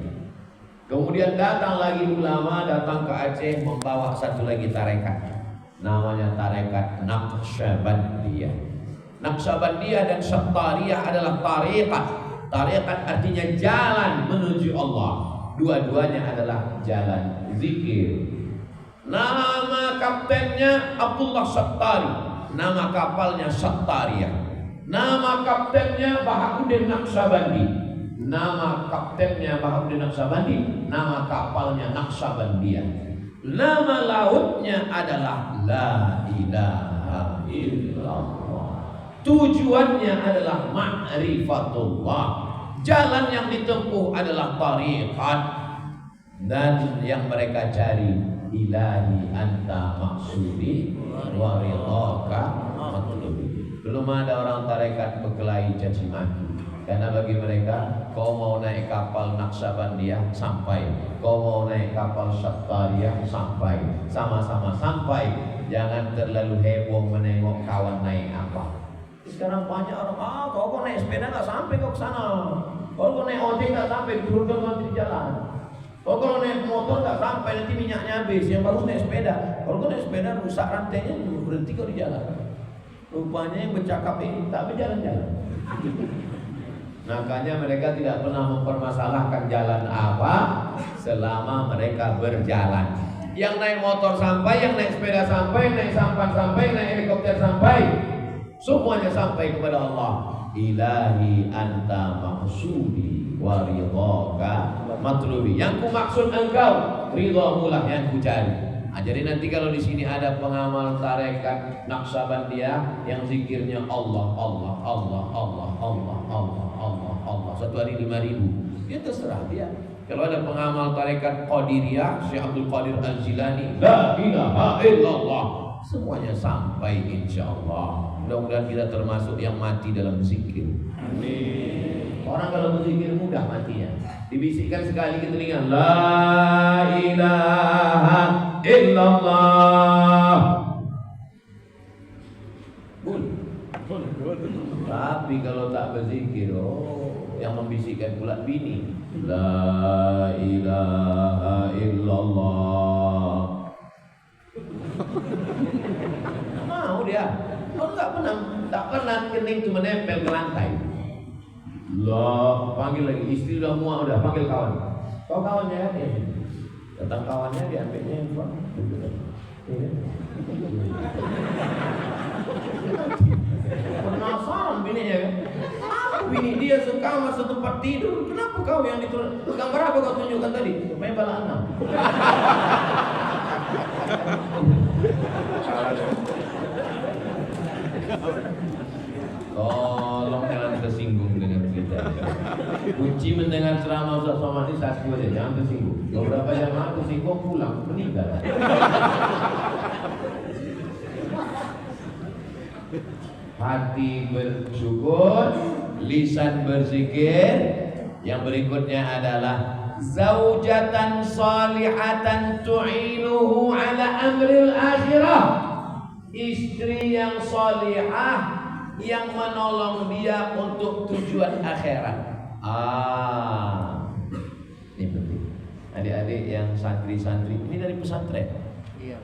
Kemudian datang lagi ulama, datang ke Aceh membawa satu lagi tarekat, namanya tarekat Naqsyabandiyah. Naqsyabandiyah dan Syaqwariyah adalah tarekat. Tarekat artinya jalan menuju Allah. Dua-duanya adalah jalan zikir. Nama kaptennya Abdullah Syaqwari, nama kapalnya Syaqwariyah. Nama kaptennya Bahakuddin Naqsyabandi. Nama kaptennya Bahakuddin Naqsyabandi, nama kapalnya Naqsyabandiyah. Nama lautnya adalah La ilaha illallah. Tujuannya adalah ma'rifatullah. Jalan yang ditempuh adalah tariqat. Dan yang mereka cari, ilahi anta maksudi wa ridhaka matlubi. Belum ada orang tarekat berkelahi caci maki. Karena bagi mereka, kau mau naik kapal Naqsyabandiyah sampai, kau mau naik kapal Syaqwariyah sampai, sama-sama sampai. Jangan terlalu heboh menengok kawan naik apa. Sekarang banyak orang, kau naik sepeda nggak sampai kau ke sana. Kau naik ojek nggak sampai, turun nanti di jalan. Kalau naik motor nggak sampai, nanti minyaknya habis. Yang bagus naik sepeda. Kalau kau naik sepeda rusak rantainya, berhenti kau di jalan. Rupanya yang bercakap ini tak berjalan-jalan. Makanya mereka tidak pernah mempermasalahkan jalan apa selama mereka berjalan. Yang naik motor sampai, yang naik sepeda sampai, naik sampan sampai, naik helikopter sampai, semuanya sampai kepada Allah. Ilahi anta maksudi wa ridhaka matlubi. Yang ku maksud engkau, ridhamu lah yang ku cari. Jadi nanti kalau di sini ada pengamal tarekat Naqsyabandiyah yang zikirnya Allah, Allah, Allah, Allah, Allah, Allah, Allah, Allah, satu hari 5.000, dia terserah dia. Kalau ada pengamal tarekat Qadiriyah, Syekh Abdul Qadir Al-Jilani, la ilaha illallah, semuanya sampai insyaallah. Mudah-mudahan kita termasuk yang mati dalam zikir. Amin. Orang kalau berzikir mudah matinya. Dibisikkan sekali ke telinga, la ilaha illallah. Tapi kalau tak berzikir, yang membisikkan pula bini, la ilaha illallah. Mau dia, kau tak pernah kening itu menempel ke lantai. Lah, panggil lagi, istri udah muak, udah panggil kawan. Kau kawannya ya? Datang kawannya diambilnya handphone. Penasaran bininya kan? Bini dia suka masuk tempat tidur. Kenapa kau yang diturun? Gambar apa kau tunjukkan tadi? Supaya bala 6. Tolong jangan tersinggung dengan kita. Kunci mendengar ceramah Ustaz Somad ini satu aja, jangan tersinggung. Beberapa jamaah tersinggung pulang meninggal. Hati bersyukur, lisan berzikir, Yang berikutnya adalah zaujatan salihatan tu'inuhu ala amril akhirah. Istri yang salihah yang menolong dia untuk tujuan akhirat. Ini penting. Adik-adik yang santri-santri, ini dari pesantren. Iya.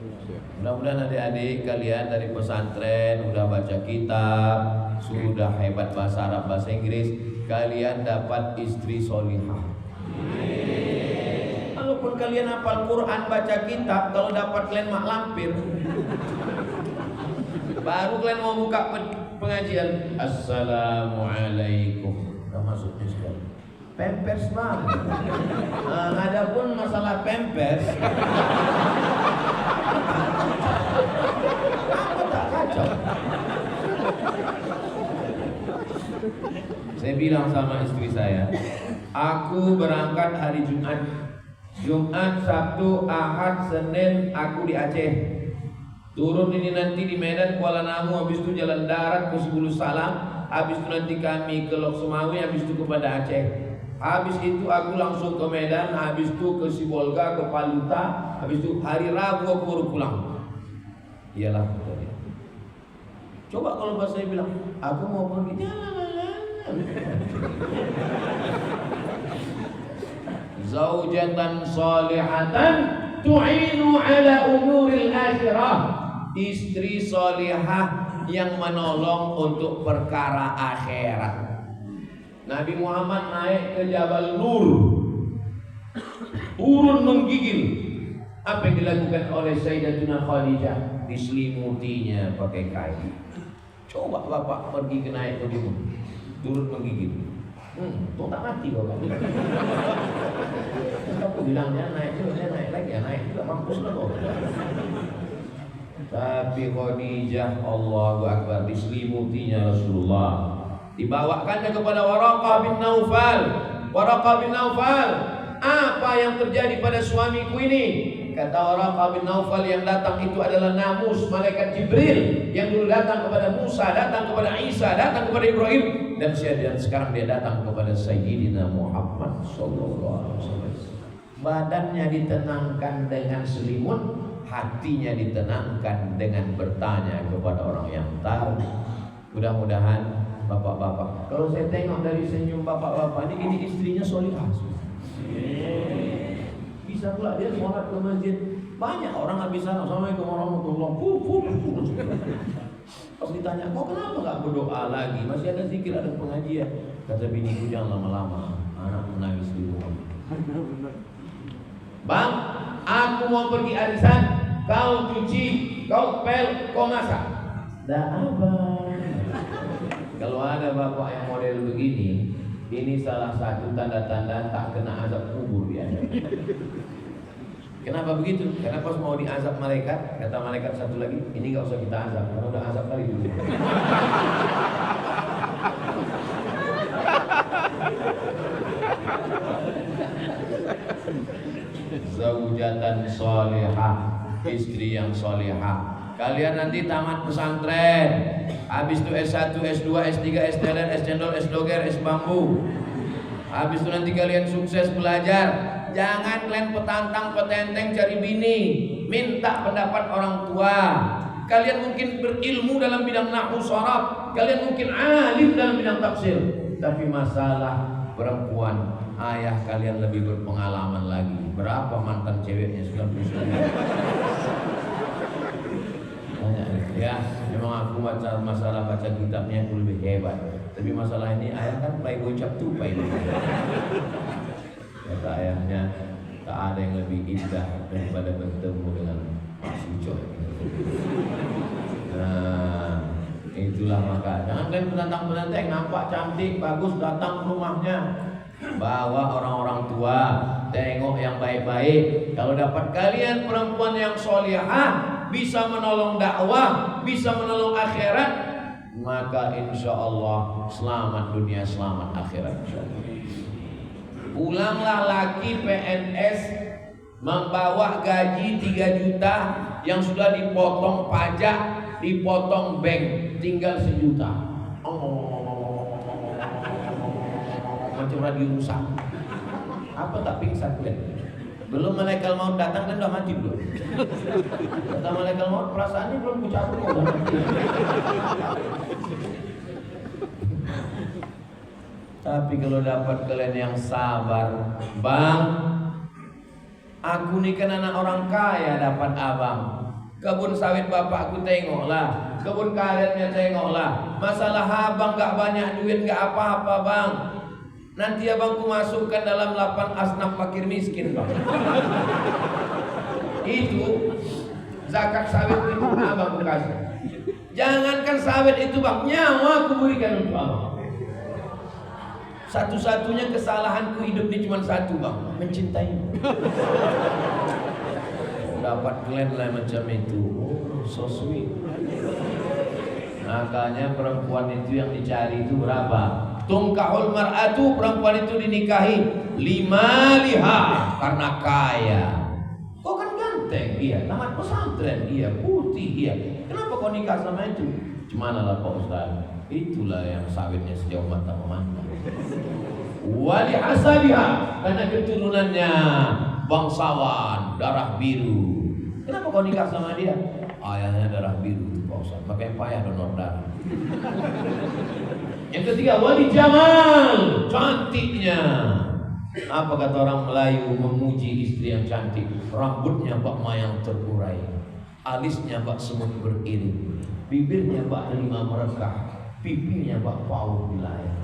Mudah-mudahan adik-adik kalian dari pesantren udah baca kitab, sudah hebat bahasa Arab, bahasa Inggris, kalian dapat istri solihah. Walaupun kalian hafal Quran, baca kitab, kalau dapat kalian mak lampir, baru kalian mau buka pengajian, assalamualaikum, udah masuknya sekali. Pampers mah. Adapun masalah pampers, apa tak kacau? Saya bilang sama istri saya, aku berangkat hari Jumat, Sabtu, Ahad, Senin aku di Aceh. Turun ini nanti di Medan, Kuala Namu, habis itu jalan darat ke Sebulu Salam, habis itu nanti kami ke Lok Sumawi, habis itu kepada Aceh. Habis itu aku langsung ke Medan, habis itu ke Sibolga, ke Paluta, habis itu hari Rabu aku baru pulang. Iyalah betul. Coba kalau bahasa saya bilang, aku mau pergi jalan-jalan. Zaujatan salihatan tu'inu ala umuril akhirah. Istri salihah yang menolong untuk perkara akhirat. Nabi Muhammad naik ke Jabal Nur, turun menggigil. Apa yang dilakukan oleh Sayyidatuna Khadijah? Diselimutinya pakai kain. Coba bapak pergi ke naik ke gunung, turun menggigil. Tuh tak mati bapak. Aku bilangnya naik juga, dia naik lagi, ya naik juga mampus lah kok. Tapi Khadijah, Allahu Akbar, diselimutinya Rasulullah. Dibawakannya kepada Waraqah bin Naufal. Waraqah bin Naufal, apa yang terjadi pada suamiku ini? Kata Waraqah bin Naufal, yang datang itu adalah Namus, malaikat Jibril yang dulu datang kepada Musa, datang kepada Isa, datang kepada Ibrahim, dan sekarang dia datang kepada Sayyidina Muhammad sallallahu alaihi wasallam. Badannya ditenangkan dengan selimut, hatinya ditenangkan dengan bertanya kepada orang yang tahu. Mudah-mudahan bapak-bapak, kalau saya tengok dari senyum bapak-bapak ini istrinya solihah. Bisa pula dia sholat ke masjid. Banyak orang habis sana, assalamualaikum warahmatullahi wabarakatuh. Pas ditanya, kok kenapa nggak berdoa lagi? Masih ada zikir, ada pengajian. Kata biniku, jangan lama-lama, anak menangis di rumah. Bang, aku mau pergi arisan, kau cuci, kau pel, kau masak. Dah abang. Kalau ada bapak yang model begini, ini salah satu tanda-tanda tak kena azab kubur dia. Kenapa begitu? Karena pas mau diazab malaikat, kata malaikat satu lagi, ini nggak usah kita azab, karena udah azab kali dulu. Zaujatan salihah, istri yang salihah. Kalian nanti tamat pesantren, habis itu S1, S2, S3, S3, S cendol, S doger, S bambu. Habis itu nanti kalian sukses belajar. Jangan kalian petantang petenteng cari bini, minta pendapat orang tua. Kalian mungkin berilmu dalam bidang nahwu sharaf, kalian mungkin alim dalam bidang tafsir, tapi masalah perempuan, ayah kalian lebih berpengalaman lagi. Berapa mantan ceweknya? 99. Ya, memang aku masalah baca kitabnya aku lebih hebat. Tapi masalah ini ayah kan playboy cap tupai. Kata ayahnya, tak ada yang lebih indah daripada bertemu dengan Pak Suco. Nah, itulah maka jangan kalian penantang-penantang nampak cantik, bagus, datang ke rumahnya. Bawa orang-orang tua, tengok yang baik-baik. Kalau dapat kalian perempuan yang solihah, bisa menolong dakwah, bisa menolong akhirat, maka insya Allah selamat dunia, selamat akhirat. Pulanglah laki PNS membawa gaji 3 juta yang sudah dipotong pajak, dipotong bank, tinggal 1 juta. Macam radio rusak. Apa tak pingsan kan? Belum malaikat maut datang dan udah mati belum. Kata malaikat maut, perasaannya belum kucabut udah mati. Tapi kalau dapat kalian yang sabar, bang, aku nih kan anak orang kaya dapat abang. Kebun sawit bapakku tengoklah, kebun karetnya tengoklah. Masalah abang gak banyak duit gak apa-apa bang. Nanti abangku masukkan dalam 8 asnaf fakir miskin bang. Itu zakat sawit itu abang kasih. Jangankan sawit itu bang, nyawa aku berikan untuk abang. Satu-satunya kesalahanku hidup ini cuma satu bang, mencintaimu. Dapat kalian lah macam itu, so sweet. Makanya perempuan itu yang dicari itu berapa? Tungkahul mar'atu, perempuan itu dinikahi limaliha, karena kaya. Kau kan ganteng, iya. Tamat pesantren, iya. Putih, iya. Kenapa kau nikah sama itu? Cemana lah Pak Ustaz? Itulah yang sawitnya sejauh mata memandang. Wali hasabiha, karena keturunannya bangsawan, darah biru. Kenapa kau nikah sama dia? Ayahnya darah biru itu Pak Ustaz, makanya payah donor darah. Yang ketiga, wali jamal, cantiknya. Apa kata orang Melayu memuji istri yang cantik? Rambutnya bak mayang terurai, alisnya bak semut beriring, bibirnya bak delima merekah, pipinya bak paus wilayah,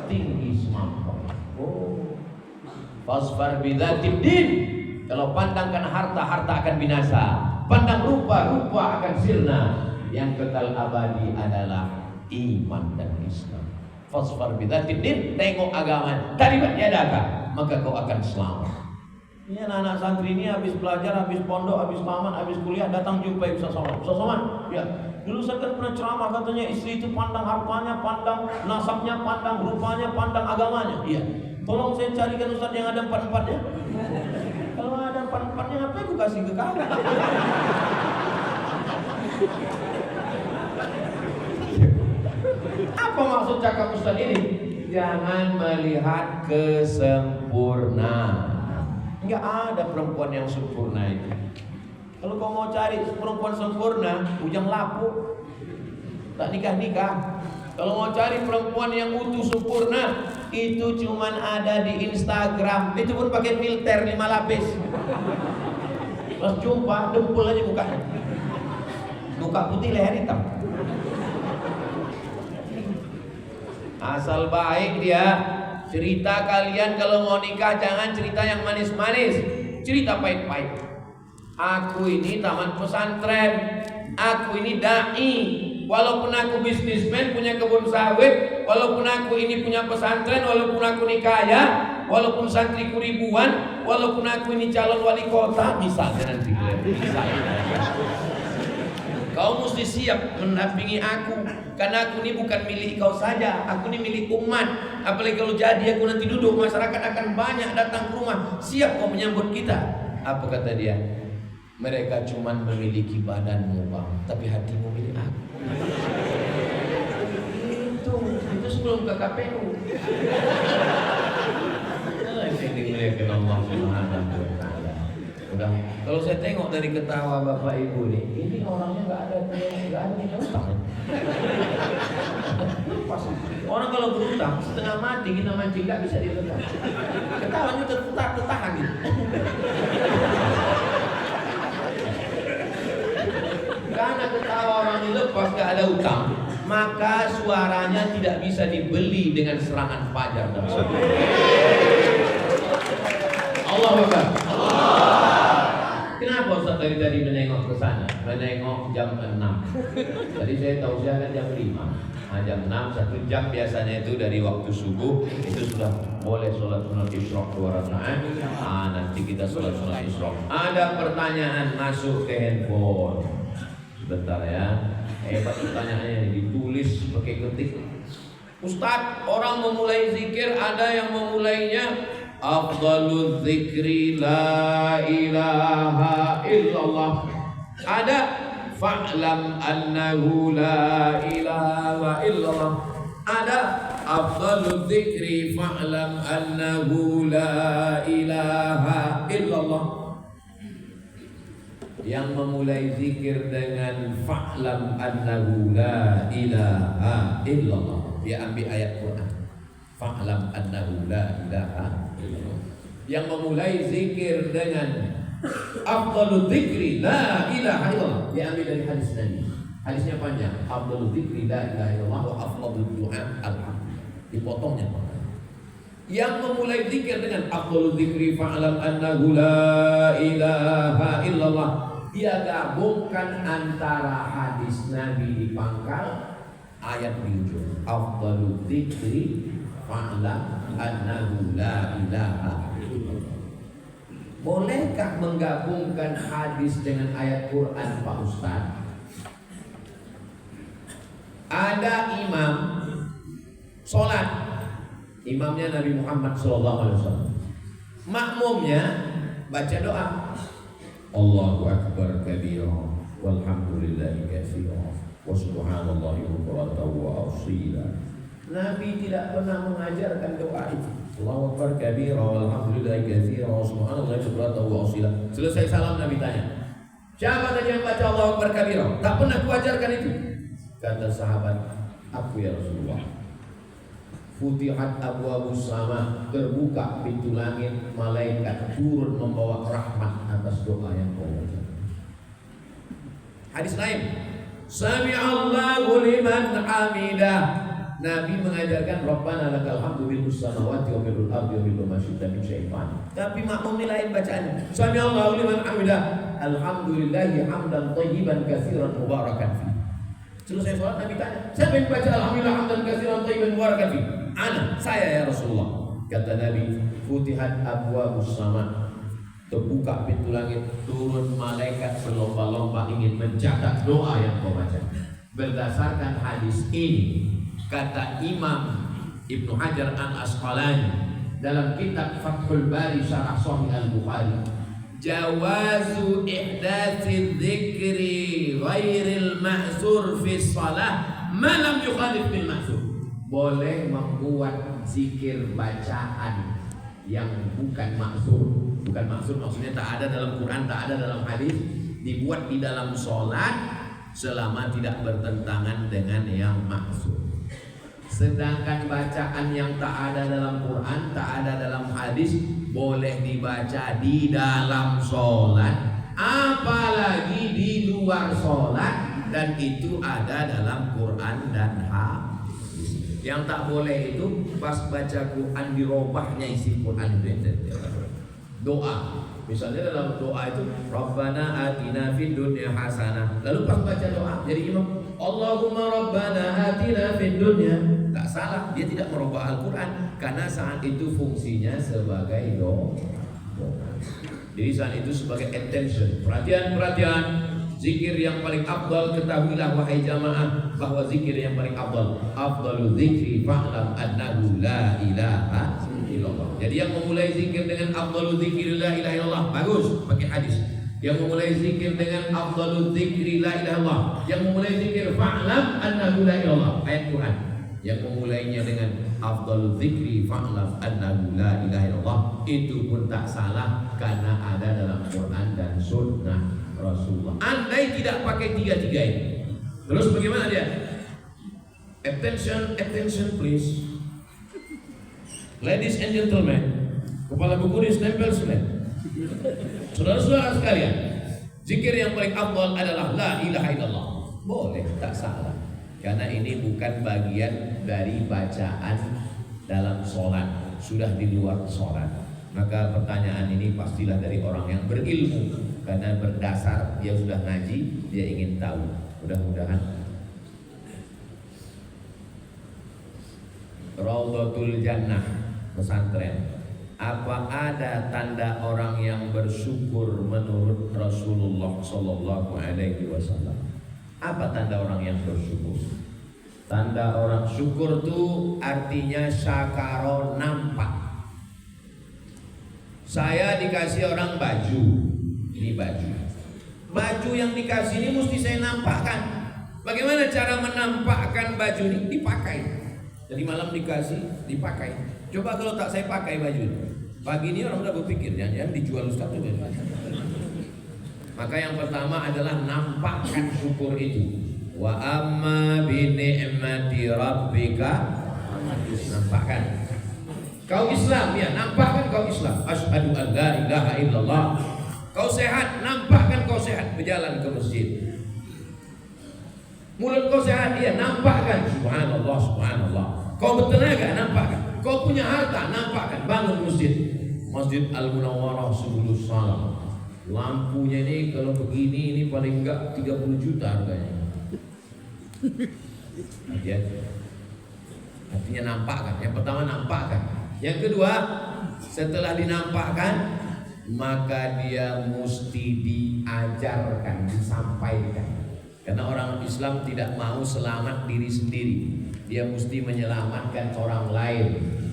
tinggi semampai. Oh, fasfar bidzatid din. Kalau pandangkan harta, harta akan binasa. Pandang rupa, rupa akan sirna. Yang kekal abadi adalah iman dan Islam. Fasfar bidzatid din, tengok agama, kalimat tiadakah, maka kau akan selamat. Ini anak-anak santri ini habis belajar, habis pondok, habis taman, habis kuliah datang jumpai Ustaz Somad. Ustaz Somad, ya. Dulu saya kan pernah ceramah, katanya istri itu pandang hartanya, pandang nasabnya, pandang rupanya, pandang agamanya. Iya. Tolong saya carikan Ustaz yang ada 4-4-nya. Kalau ada 4-4-nya, apa aku kasih ke kamu? Apa maksud cakap Ustaz ini? Jangan melihat kesempurnaan. Enggak ada perempuan yang sempurna itu. Kalau kau mau cari perempuan sempurna, ujang lapuk, tak nikah-nikah. Kalau mau cari perempuan yang utuh sempurna, itu cuman ada di Instagram. Itu pun pakai filter 5 lapis. Pas jumpa, dempul aja mukanya. Muka putih, leher hitam. Asal baik dia. Cerita kalian kalau mau nikah jangan cerita yang manis-manis, cerita pahit-pahit. Aku ini tamat pesantren, aku ini dai, walaupun aku bisnismen punya kebun sawit, walaupun aku ini punya pesantren, walaupun aku ini kaya, walaupun santriku ribuan, walaupun aku ini calon wali kota, misalnya nanti kau mesti siap mendampingi aku, karena aku ini bukan milik kau saja, aku ini milik umat. Apalagi kalau jadi aku nanti duduk, masyarakat akan banyak datang ke rumah. Siap kau menyambut kita? Apa kata dia? Mereka cuma memiliki badanmu bang, tapi hatimu milik aku. Itu sebelum ke KPU. Allah Subhanahu wa Ta'ala. Udah. Kalau saya tengok dari ketawa bapak ibu ini orangnya nggak ada utang. Orang kalau berutang setengah mati kita mancing nggak bisa dilepas. Ketawanya tertahan gitu. Karena ketawa orang dilepas nggak ada utang, maka suaranya tidak bisa dibeli dengan serangan fajar dan subuh. Allahu Akbar. Kenapa Ustaz tadi menengok ke sana? Menengok jam 6. Tadi saya tahu saya kan jam 5. Nah, jam 6 1 jam biasanya itu dari waktu subuh itu sudah boleh sholat sunat isyraq 2 rakaat. Nanti kita sholat sunat isyraq. Ada pertanyaan masuk ke handphone. Sebentar ya. Hebat pertanyaannya, ditulis pakai ketik. Ustaz, orang memulai zikir ada yang memulainya afdalul zikri la ilaha illallah. Ada fa'lam annahu la ilaha illallah. Ada afdalul dzikri fa'lam annahu la ilaha illallah. Yang memulai zikir dengan fa'lam annahu la ilaha illallah. Dia ambil ayat Quran. Fa'lam annahu la ilaha illallah. Yang memulai zikir dengan afdalul dzikri la ilaha illallah. Dia ambil dari hadis Nabi. Hadisnya panjang. Afdalul dzikri la ilaha illallah wa afdalud du'a alhamd. Dipotongnya. Yang memulai zikir dengan afdalul dzikri fa'lam annahu la ilaha illallah. Dia gabungkan antara hadis Nabi di pangkal, ayat di ujung. Afdalul dzikri fa'lam annahu la ilaha illallah. Bolehkah menggabungkan hadis dengan ayat Quran, Pak Ustaz? Ada imam sholat, imamnya Nabi Muhammad SAW, makmumnya baca doa, Allahu Akbar kabira walhamdulillahi katsira wa subhanallahi bukratan wa asila. Nabi tidak pernah mengajarkan doa itu. Allahu Akbar kabira walhamdulillahi katsira wa subhanallahi bukratan wa asila. Selesai salam Nabi tanya, siapa tadi yang baca Allahu Akbar kabira? Tak pernah kuajarkan itu. Kata sahabat, aku ya Rasulullah. Futihat abwabus sama, terbuka pintu langit, malaikat turun membawa rahmat atas doa yang kau baca. Hadis lain, Sami'allahu liman hamidah. Nabi mengajarkan Rabbana lakal hamdu bil samawati wa bil ardi wa bil ma syi'ta min syai'in. Tapi makmum lain bacaannya, Sami'allahu liman hamidah. Alhamdulillahi hamdan thayyiban katsiran mubarakan fi. Selesai sholat Nabi tanya, siapa yang baca alhamdulillah hamdan katsiran thayyiban mubarakan fi? Ana, saya ya Rasulullah. Kata Nabi, futihat abwabus sama, terbuka pintu langit, turun malaikat berlomba-lomba ingin mencatat doa yang kau baca. Berdasarkan hadis ini, kata Imam Ibnu Hajar Al-Asqalani dalam kitab Fathul Bari Syarah Sahih Al-Bukhari, jawazu ihdatsi dzikri ghairil ma'zur fi shalah ma lam yukhalif bil ma'zur. Boleh membuat zikir bacaan yang bukan ma'zur. Bukan ma'zur maksudnya tak ada dalam Quran, tak ada dalam hadis, dibuat di dalam sholat selama tidak bertentangan dengan yang ma'zur. Sedangkan bacaan yang tak ada dalam Quran, tak ada dalam hadis, boleh dibaca di dalam sholat, apalagi di luar sholat, dan itu ada dalam Quran dan hadis. Yang tak boleh itu pas baca Quran dirobahnya isi Quran itu. Doa, misalnya dalam doa itu Rabbana atina fid dunya hasanah, lalu pas baca doa jadi imam Allahumma Rabbana atina fid dunya, tak salah, dia tidak merubah Al-Quran karena saat itu fungsinya sebagai doa. Jadi saat itu sebagai attention, perhatian. Zikir yang paling afdal, ketahuilah wahai jamaah bahwa zikir yang paling afdalu dzikri fa'lam annahu la ilaha illallah. Jadi yang memulai zikir dengan afdalu dzikri la ilaha illallah bagus, pakai hadis. Yang memulai zikir dengan afdalu dzikri la ilaha illallah, yang memulai zikir fa'lam annahu la ilaha illallah, ayat Quran. Yang memulainya dengan afdalul dzikri fa'lam annahu la ilaha illallah, itu pun tak salah karena ada dalam Quran dan sunnah Rasulullah. Andai tidak pakai tiga-tiga ini, terus bagaimana dia? Attention please, ladies and gentlemen, kepala buku ditempel sudah. Saudara-saudara sekalian, zikir yang paling afdal adalah la ilaha illallah. Boleh, tak salah. Karena ini bukan bagian dari bacaan dalam sholat, sudah di luar sholat. Maka pertanyaan ini pastilah dari orang yang berilmu, karena berdasar dia sudah ngaji, dia ingin tahu. Mudah-mudahan Raudhatul Jannah pesantren. Apa ada tanda orang yang bersyukur menurut Rasulullah Sallallahu Alaihi Wasallam? Apa tanda orang yang bersyukur? Tanda orang syukur itu artinya syakaro, nampak. Saya dikasih orang baju, ini baju yang dikasih ini mesti saya nampakkan. Bagaimana cara menampakkan baju ini? Dipakai. Jadi malam dikasih, dipakai. Coba kalau tak saya pakai baju, pagi ini orang udah berpikir jangan dijual Ustaz tuh. Maka yang pertama adalah nampakkan syukur itu. Wa amma bi ni'mati rabbika, nampakkan. Kau Islam, ya nampakkan kau Islam. Asyhadu an la ilaha illallah. Kau sehat, nampakkan kau sehat, berjalan ke masjid. Mulut kau sehat, dia nampakkan subhanallah, subhanallah. Kau bertenaga, nampakkan. Kau punya harta, nampakkan. Bangun masjid, Masjid Al-Munawwarah 10 salam. Lampunya ini kalau begini ini paling enggak 30 juta harganya. Artinya nampakkan. Yang pertama nampakkan. Yang kedua, setelah dinampakkan, maka dia mesti diajarkan, disampaikan. Karena orang Islam tidak mau selamat diri sendiri, dia mesti menyelamatkan orang lain.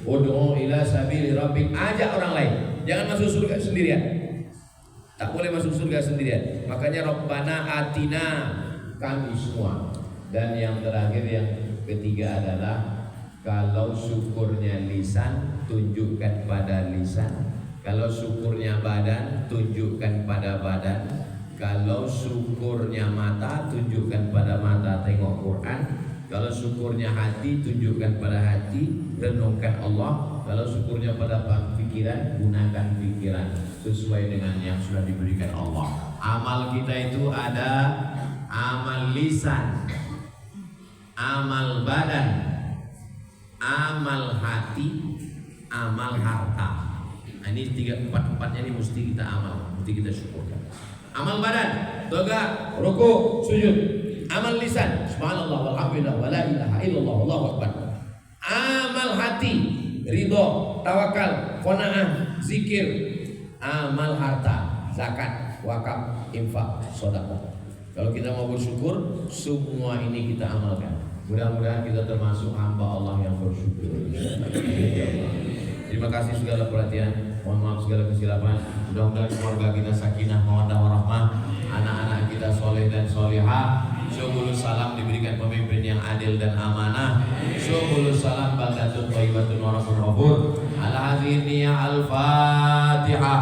Ud'u ila sabili rabbik, ajak orang lain. Jangan masuk surga sendirian. Tak boleh masuk surga sendirian. Makanya Rabbana atina, kami semua. Dan yang terakhir, yang ketiga adalah kalau syukurnya lisan, tunjukkan pada lisan. Kalau syukurnya badan, tunjukkan pada badan. Kalau syukurnya mata, tunjukkan pada mata, tengok Quran. Kalau syukurnya hati, tunjukkan pada hati, renungkan Allah. Kalau syukurnya pada pikiran, gunakan pikiran sesuai dengan yang sudah diberikan Allah. Amal kita itu ada amal lisan, amal badan, amal hati, amal harta. Ini 4-4-nya ini mesti kita amal, mesti kita syukurkan. Amal badan, tegak, ruku, sujud. Amal lisan, subhanallah walhamdulillah wala ilaha illallah wallahu akbar. Amal hati, ridho, tawakal, qanaah, zikir. Amal harta, zakat, wakaf, infak, sedekah. Kalau kita mau bersyukur, semua ini kita amalkan. Mudah-mudahan kita termasuk hamba Allah yang bersyukur. Terima kasih segala perhatian. Mohon maaf segala kesilapan. Mudah-mudahan keluarga kita sakinah, mawaddah warahmah, anak-anak kita soleh dan solehah. Syukur salam diberikan pemimpin yang adil dan amanah. Syukur salam baldatun thayyibatun wa rabbun ghafur. Ala hadhihi al-Fatihah.